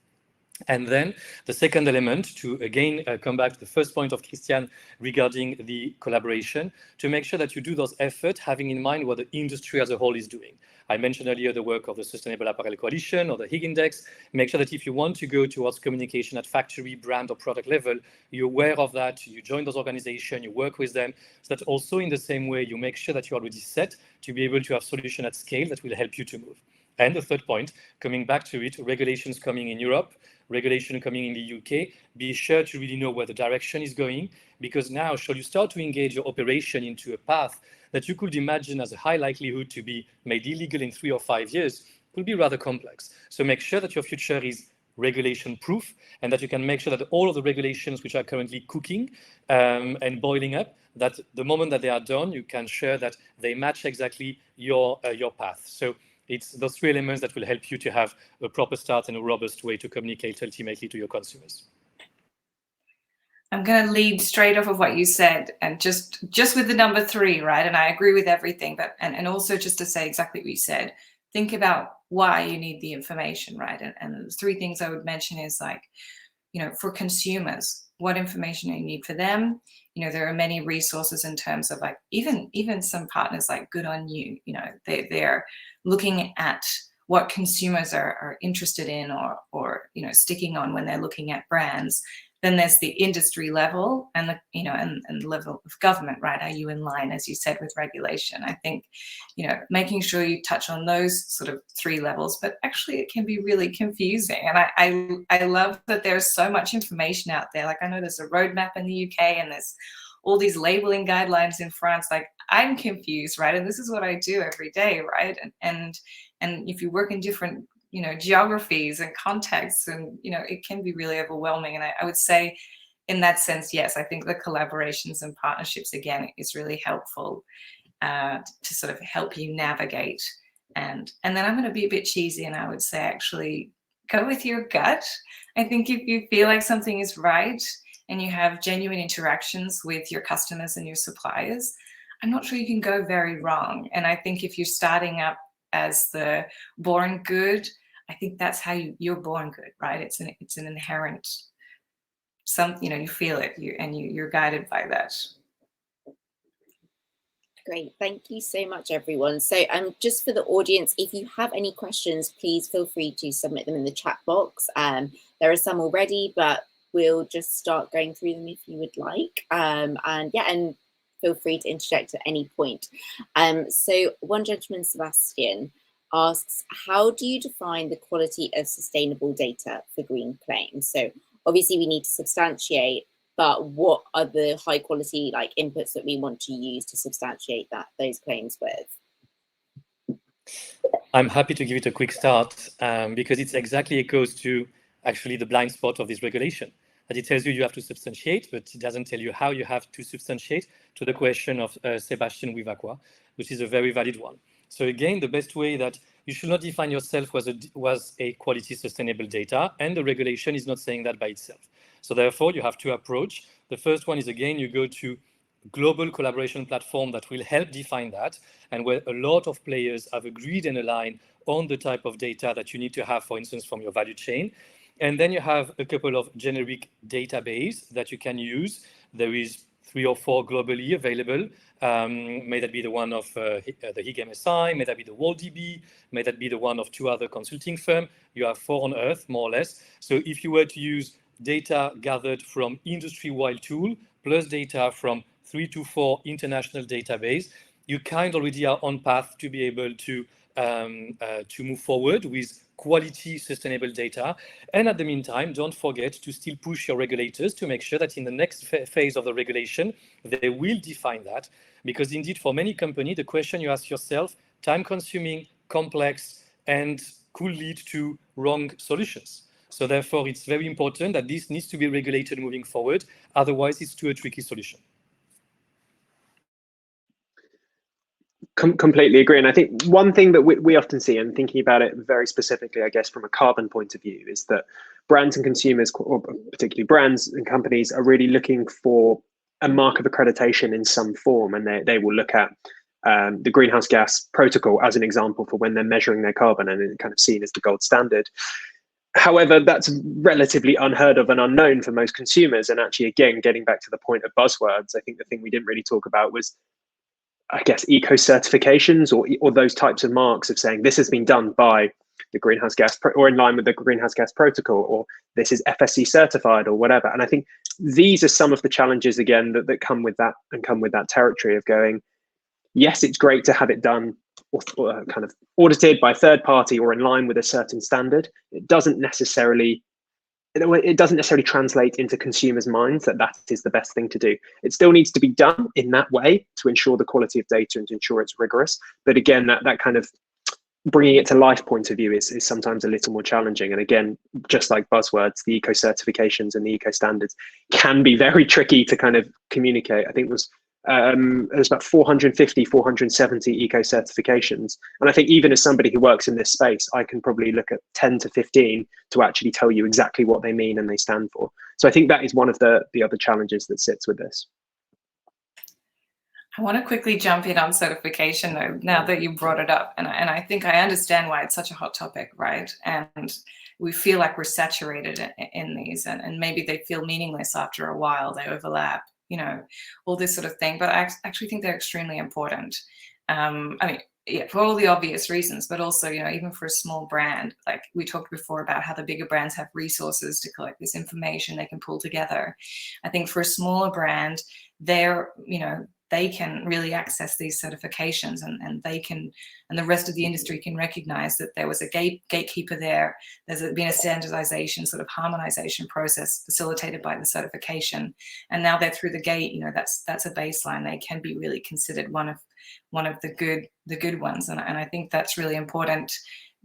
And then the second element, to again come back to the first point of Christian regarding the collaboration, to make sure that you do those efforts having in mind what the industry as a whole is doing. I mentioned earlier the work of the Sustainable Apparel Coalition or the Higg Index. Make sure that if you want to go towards communication at factory, brand, or product level, you're aware of that, you join those organizations, you work with them, so that also in the same way you make sure that you're already set to be able to have solutions at scale that will help you to move. And the third point, coming back to it, regulations coming in Europe, regulation coming in the UK, be sure to really know where the direction is going, because now should you start to engage your operation into a path that you could imagine as a high likelihood to be made illegal in 3 or 5 years, could be rather complex. So make sure that your future is regulation proof, and that you can make sure that all of the regulations which are currently cooking and boiling up, that the moment that they are done, you can share that they match exactly your path. So it's those three elements that will help you to have a proper start and a robust way to communicate ultimately to your consumers. I'm going to lead straight off of what you said, and just with the number 3, right? And I agree with everything, but and also just to say exactly what you said, think about why you need the information, right? And the 3 things I would mention is, like, you know, for consumers, what information you need for them. You know, there are many resources in terms of, like, even some partners like Good On You, you know, they're looking at what consumers are interested in or you know, sticking on when they're looking at brands. Then there's the industry level and the, you know, and the level of government, right? Are you in line, as you said, with regulation? I think, you know, making sure you touch on those sort of 3 levels, but actually it can be really confusing. And I love that there's so much information out there. Like, I know there's a roadmap in the UK and there's all these labeling guidelines in France. Like, I'm confused, right? And this is what I do every day, right? And if you work in different, you know, geographies and contexts, and, you know, it can be really overwhelming. And I would say, in that sense, yes, I think the collaborations and partnerships, again, is really helpful to sort of help you navigate. And then I'm going to be a bit cheesy, and I would say, actually, go with your gut. I think if you feel like something is right and you have genuine interactions with your customers and your suppliers, I'm not sure you can go very wrong. And I think if you're starting up as the born good, I think that's how you're born good, right? It's an inherent, you know, you feel it, you're guided by that. Great, thank you so much, everyone. So just for the audience, if you have any questions, please feel free to submit them in the chat box. There are some already, but we'll just start going through them if you would like. And feel free to interject at any point. So one gentleman, Sebastian, asks, how do you define the quality of sustainable data for green claims? So obviously we need to substantiate, but what are the high quality, like, inputs that we want to use to substantiate those claims with? I'm happy to give it a quick start because it's exactly echoes to actually the blind spot of this regulation. That it tells you have to substantiate, but it doesn't tell you how you have to substantiate, to the question of Sebastian Wivacqua, which is a very valid one. So again, the best way that you should not define yourself was a quality sustainable data, and the regulation is not saying that by itself. So therefore, you have to approach. The first one is, again, you go to global collaboration platform that will help define that, and where a lot of players have agreed and aligned on the type of data that you need to have, for instance, from your value chain. And then you have a couple of generic database that you can use. There is 3 or 4 globally available. May that be the one of the HIG MSI, may that be the WorldDB, may that be the one of 2 other consulting firms. You have 4 on Earth, more or less. So if you were to use data gathered from industry-wide tool, plus data from 3 to 4 international database, you kind of already are on path to be able to move forward with quality sustainable data. And at the meantime, don't forget to still push your regulators to make sure that in the next phase of the regulation, they will define that. Because indeed, for many companies, the question you ask yourself, time-consuming, complex, and could lead to wrong solutions. So therefore, it's very important that this needs to be regulated moving forward. Otherwise, it's too a tricky solution. Completely agree. And I think one thing that we often see, and thinking about it very specifically, I guess, from a carbon point of view, is that brands and consumers, or particularly brands and companies, are really looking for a mark of accreditation in some form. And they will look at the greenhouse gas protocol as an example for when they're measuring their carbon, and it's kind of seen as the gold standard. However, that's relatively unheard of and unknown for most consumers. And actually, again, getting back to the point of buzzwords, I think the thing we didn't really talk about was, I guess, eco certifications or those types of marks of saying this has been done by the greenhouse gas or in line with the greenhouse gas protocol, or this is FSC certified or whatever. And I think these are some of the challenges, again, that come with that, and come with that territory of going, yes, it's great to have it done or kind of audited by a third party or in line with a certain standard. It doesn't necessarily translate into consumers' minds that is the best thing to do. It still needs to be done in that way to ensure the quality of data and to ensure it's rigorous. But again, that kind of bringing it to life point of view is sometimes a little more challenging. And again, just like buzzwords, the eco certifications and the eco standards can be very tricky to kind of communicate. I think it was there's about 450, 470 eco certifications. And I think even as somebody who works in this space, I can probably look at 10 to 15 to actually tell you exactly what they mean and they stand for. So I think that is one of the other challenges that sits with this. I want to quickly jump in on certification though, now that you brought it up. And I think I understand why it's such a hot topic, right? And we feel like we're saturated in these, and maybe they feel meaningless after a while, they overlap, you know, all this sort of thing. But I actually think they're extremely important. I mean, yeah, for all the obvious reasons, but also, you know, even for a small brand, like we talked before about how the bigger brands have resources to collect this information they can pull together. I think for a smaller brand, they're, you know, they can really access these certifications, and they can, and the rest of the industry can recognize that there was a gatekeeper there. There's been a standardization, sort of harmonization process facilitated by the certification, and now they're through the gate. You know, that's a baseline. They can be really considered one of the good ones, and I think that's really important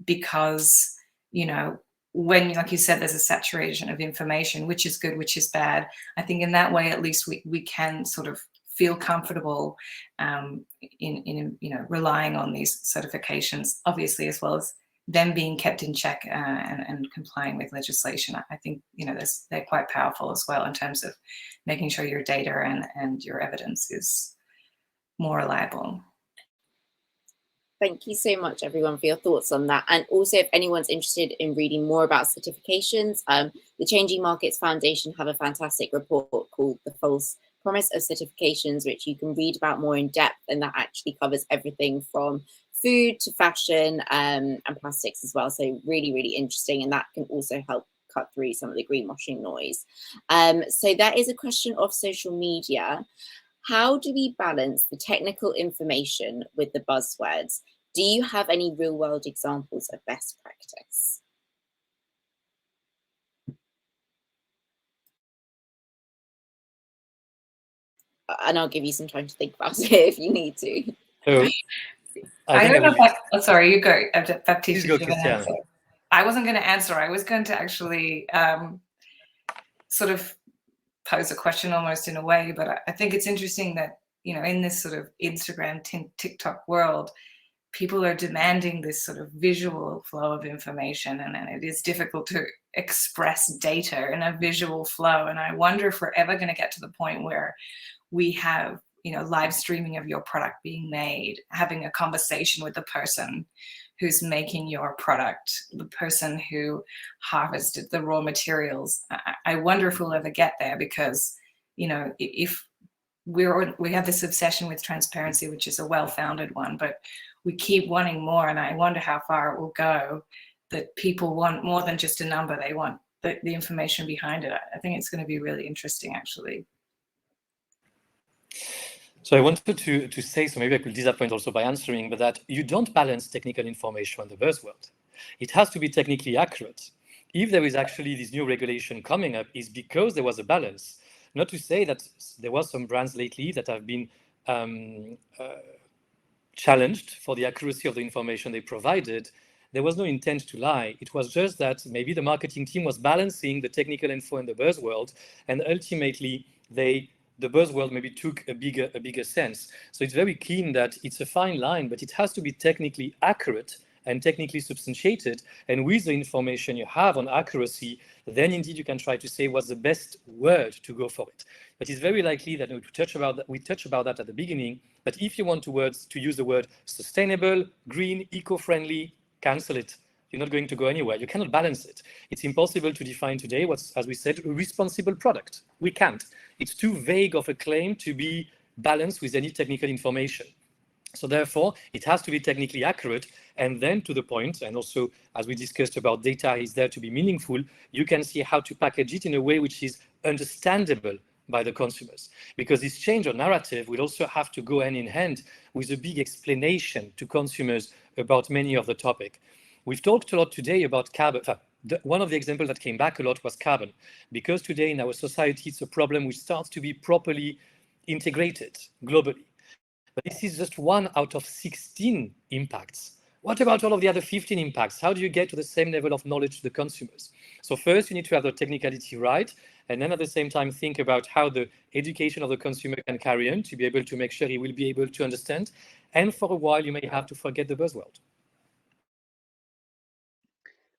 because, you know, when, like you said, there's a saturation of information, which is good, which is bad. I think in that way, at least we can sort of feel comfortable in you know, relying on these certifications, obviously, as well as them being kept in check and complying with legislation. I think, you know, they're quite powerful as well in terms of making sure your data and your evidence is more reliable. Thank you so much, everyone, for your thoughts on that. And also, if anyone's interested in reading more about certifications, the Changing Markets Foundation have a fantastic report called The False Promise of Certifications, which you can read about more in depth, and that actually covers everything from food to fashion and plastics as well. So really, really interesting, and that can also help cut through some of the greenwashing noise. So that is a question of social media. How do we balance the technical information with the buzzwords? Do you have any real-world examples of best practice? And I'll give you some time to think about it if you need to. So I don't know if oh, sorry, you go, Baptiste. Go, Christiane. I wasn't going to answer. I was going to actually sort of pose a question almost in a way, but I think it's interesting that, you know, in this sort of Instagram, TikTok world, people are demanding this sort of visual flow of information, and it is difficult to express data in a visual flow. And I wonder if we're ever going to get to the point where we have, you know, live streaming of your product being made, having a conversation with the person who's making your product, the person who harvested the raw materials. I wonder if we'll ever get there, because, you know, if we have this obsession with transparency, which is a well-founded one, but we keep wanting more, and I wonder how far it will go, that people want more than just a number. They want the information behind it. I think it's going to be really interesting, actually. So I wanted to say, so maybe I could disappoint also by answering, but that you don't balance technical information on the buzzword. It has to be technically accurate. If there is actually this new regulation coming up, is because there was a balance. Not to say that there was some brands lately that have been challenged for the accuracy of the information they provided. There was no intent to lie. It was just that maybe the marketing team was balancing the technical info and the buzzword, and ultimately the buzzword maybe took a bigger sense. So it's very keen that it's a fine line, but it has to be technically accurate and technically substantiated. And with the information you have on accuracy, then indeed you can try to say what's the best word to go for it. But it's very likely that we touch about that at the beginning. But if you want to use the word sustainable, green, eco-friendly, cancel it. You're not going to go anywhere. You cannot balance it. It's impossible to define today what's, as we said, a responsible product. We can't. It's too vague of a claim to be balanced with any technical information. So therefore, it has to be technically accurate, and then to the point, and also as we discussed about data is there to be meaningful, you can see how to package it in a way which is understandable by the consumers. Because this change of narrative will also have to go hand in hand with a big explanation to consumers about many of the topic. We've talked a lot today about carbon. One of the examples that came back a lot was carbon, because today in our society, it's a problem which starts to be properly integrated globally. But this is just one out of 16 impacts What about all of the other 15 impacts? How do you get to the same level of knowledge to the consumers? So first, you need to have the technicality right, and then at the same time, think about how the education of the consumer can carry on to be able to make sure he will be able to understand. And for a while, you may have to forget the buzzword.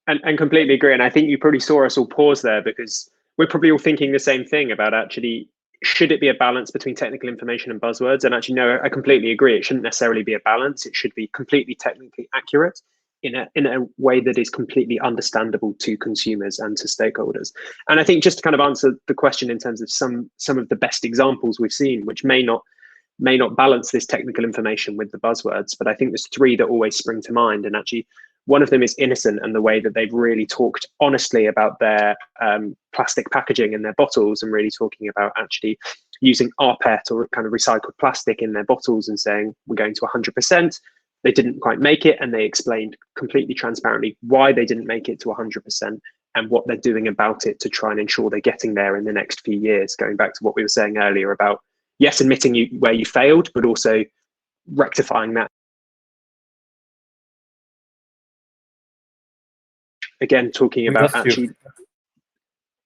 And completely agree. And I think you probably saw us all pause there because we're probably all thinking the same thing about actually, should it be a balance between technical information and buzzwords? And actually, no, I completely agree. It shouldn't necessarily be a balance. It should be completely technically accurate in a way that is completely understandable to consumers and to stakeholders. And I think just to kind of answer the question in terms of some of the best examples we've seen, which may not balance this technical information with the buzzwords, but I think there's three that always spring to mind. And actually, one of them is Innocent, and the way that they've really talked honestly about their plastic packaging in their bottles, and really talking about actually using rPET or kind of recycled plastic in their bottles and saying we're going to 100%. They didn't quite make it, and they explained completely transparently why they didn't make it to 100% and what they're doing about it to try and ensure they're getting there in the next few years. Going back to what we were saying earlier about, yes, admitting where you failed, but also rectifying that. Again, talking about actually,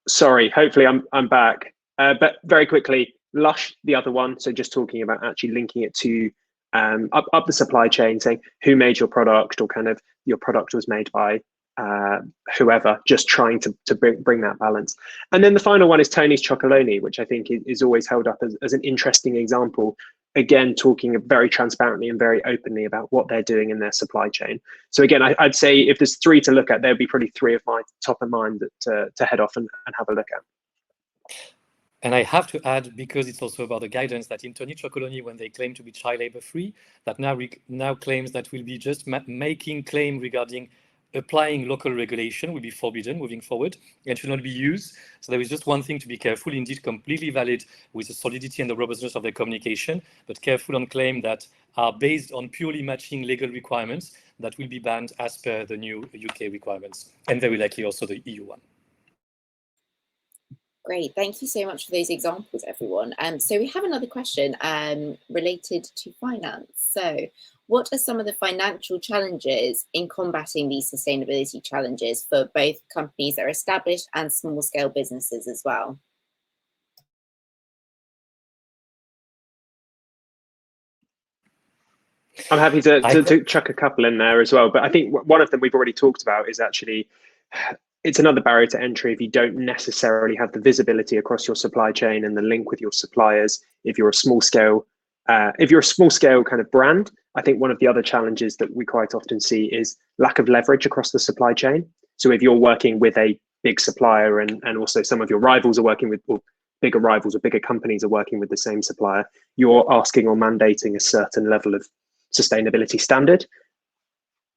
sorry, hopefully I'm back. But very quickly, Lush, the other one. So just talking about actually linking it to up the supply chain, saying who made your product, or kind of your product was made by whoever, just trying to bring that balance. And then the final one is Tony's Chocolonely, which I think is always held up as an interesting example. Again, talking very transparently and very openly about what they're doing in their supply chain. So again, I'd say if there's three to look at, there'd be probably three of my top of mind that to head off and have a look at. And I have to add, because it's also about the guidance, that in Tony Chocolonely, when they claim to be child labor free, that now claims that will be just making claim regarding applying local regulation will be forbidden moving forward and should not be used. So there is just one thing to be careful, indeed completely valid with the solidity and the robustness of their communication, but careful on claim that are based on purely matching legal requirements that will be banned as per the new UK requirements, and very likely also the EU one. Great, thank you so much for those examples, everyone. So we have another question related to finance. So what are some of the financial challenges in combating these sustainability challenges for both companies that are established and small scale businesses as well? I'm happy to chuck a couple in there as well. But I think one of them we've already talked about is actually, it's another barrier to entry if you don't necessarily have the visibility across your supply chain and the link with your suppliers. If you're a small scale kind of brand, I think one of the other challenges that we quite often see is lack of leverage across the supply chain. So if you're working with a big supplier and also some of your rivals are working with, or bigger rivals or bigger companies are working with the same supplier, you're asking or mandating a certain level of sustainability standard,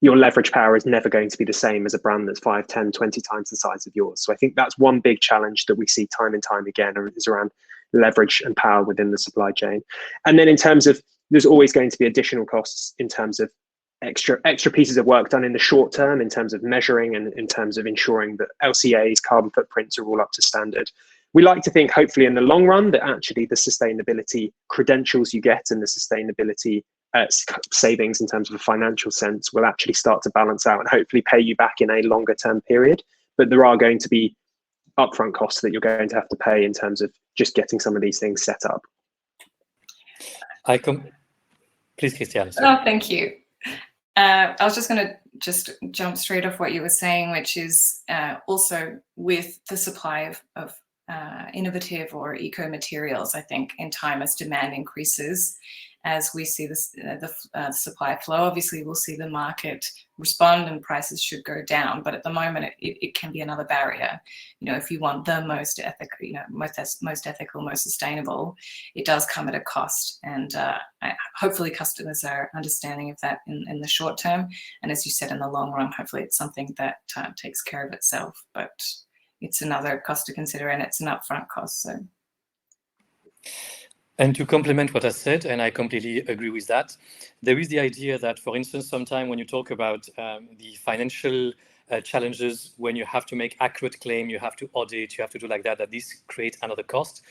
your leverage power is never going to be the same as a brand that's 5, 10, 20 times the size of yours. So I think that's one big challenge that we see time and time again, is around leverage and power within the supply chain. And then in terms of, there's always going to be additional costs in terms of extra pieces of work done in the short term, in terms of measuring and in terms of ensuring that LCAs, carbon footprints are all up to standard. We like to think, hopefully in the long run, that actually the sustainability credentials you get and the sustainability savings in terms of a financial sense will actually start to balance out and hopefully pay you back in a longer term period. But there are going to be upfront costs that you're going to have to pay in terms of just getting some of these things set up. Please, Christiane. Oh, thank you. I was just going to jump straight off what you were saying, which is also with the supply of innovative or eco materials. I think in time, as demand increases, as we see the supply flow, obviously we'll see the market respond and prices should go down. But at the moment, it can be another barrier. You know, if you want the most ethical, most ethical, most sustainable, it does come at a cost. And hopefully customers are understanding of that in the short term. And as you said, in the long run, hopefully it's something that takes care of itself. But it's another cost to consider, and it's an upfront cost. So. And to complement what I said, and I completely agree with that, there is the idea that, for instance, sometimes when you talk about the financial challenges, when you have to make accurate claim, you have to audit, you have to do like that, that this creates another cost.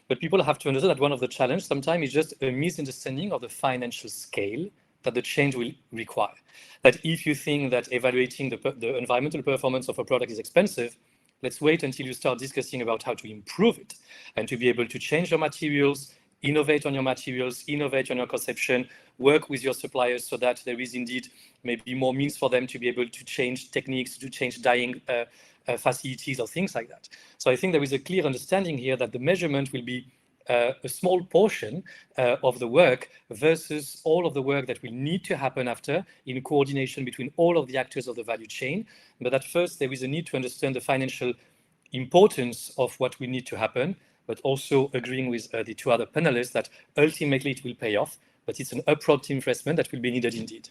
But people have to understand that one of the challenges sometimes is just a misunderstanding of the financial scale that the change will require. That if you think that evaluating the environmental performance of a product is expensive, let's wait until you start discussing about how to improve it and to be able to change your materials, innovate on your materials, innovate on your conception, work with your suppliers so that there is indeed maybe more means for them to be able to change techniques, to change dyeing facilities or things like that. So I think there is a clear understanding here that the measurement will be a small portion of the work versus all of the work that will need to happen after in coordination between all of the actors of the value chain. But at first, there is a need to understand the financial importance of what will need to happen, but also agreeing with the two other panelists that ultimately it will pay off, but it's an upfront investment that will be needed indeed.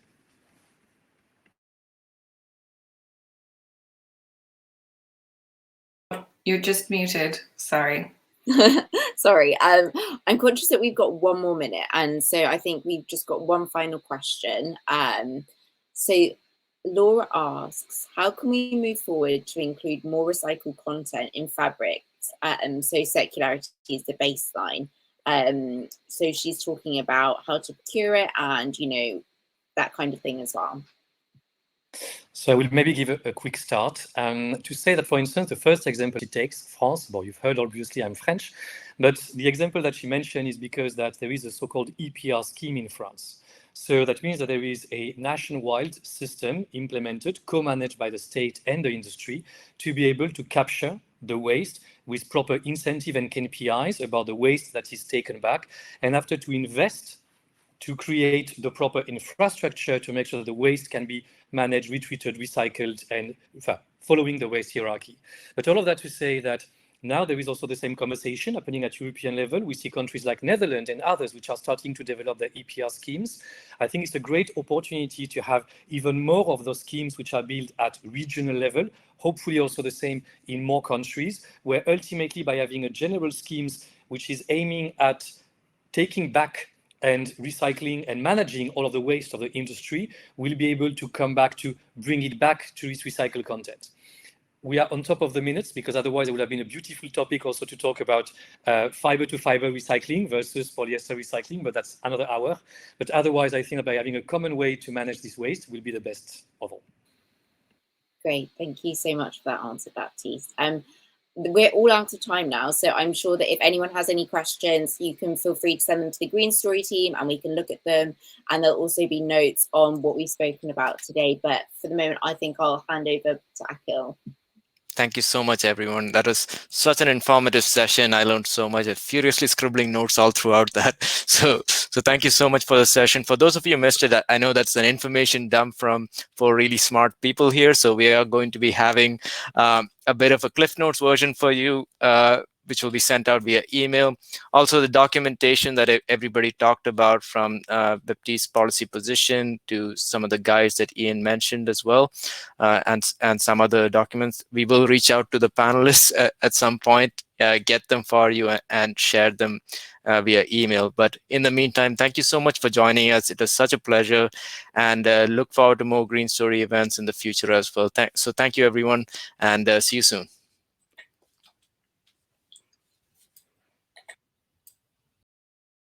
You're just muted, sorry. Sorry, I'm conscious that we've got 1 more minute, and so I think we've just got one final question. So Laura asks, how can we move forward to include more recycled content in fabrics? So circularity is the baseline. So she's talking about how to procure it and, you know, that kind of thing as well. So I will maybe give a quick start to say that, for instance, the first example she takes, France, well, you've heard, obviously, I'm French, but the example that she mentioned is because that there is a so-called EPR scheme in France. So that means that there is a nationwide system implemented, co-managed by the state and the industry to be able to capture the waste with proper incentive and KPIs about the waste that is taken back, and after to invest to create the proper infrastructure to make sure that the waste can be managed, retreated, recycled, and following the waste hierarchy. But all of that to say that now there is also the same conversation happening at European level. We see countries like Netherlands and others which are starting to develop their EPR schemes. I think it's a great opportunity to have even more of those schemes which are built at regional level, hopefully also the same in more countries, where ultimately by having a general schemes which is aiming at taking back and recycling and managing all of the waste of the industry, will be able to come back to bring it back to its recycled content. We are on top of the minutes because otherwise it would have been a beautiful topic also to talk about fiber-to-fiber recycling versus polyester recycling, but that's another hour. But otherwise, I think that by having a common way to manage this waste will be the best of all. Great, thank you so much for that answer, Baptiste. We're all out of time now, so I'm sure that if anyone has any questions, you can feel free to send them to the Green Story team and we can look at them, and there'll also be notes on what we've spoken about today. But for the moment, I think I'll hand over to Akhil. Thank you so much, everyone. That was such an informative session. I learned so much. I'm furiously scribbling notes all throughout that. So thank you so much for the session. For those of you who missed it, I know that's an information dump for really smart people here. So we are going to be having a bit of a Cliff Notes version for you, which will be sent out via email. Also, the documentation that everybody talked about, from Baptiste's policy position to some of the guides that Ian mentioned as well, and some other documents. We will reach out to the panelists at some point, get them for you, and share them via email. But in the meantime, thank you so much for joining us. It was such a pleasure, and look forward to more Green Story events in the future as well. So thank you, everyone, and see you soon.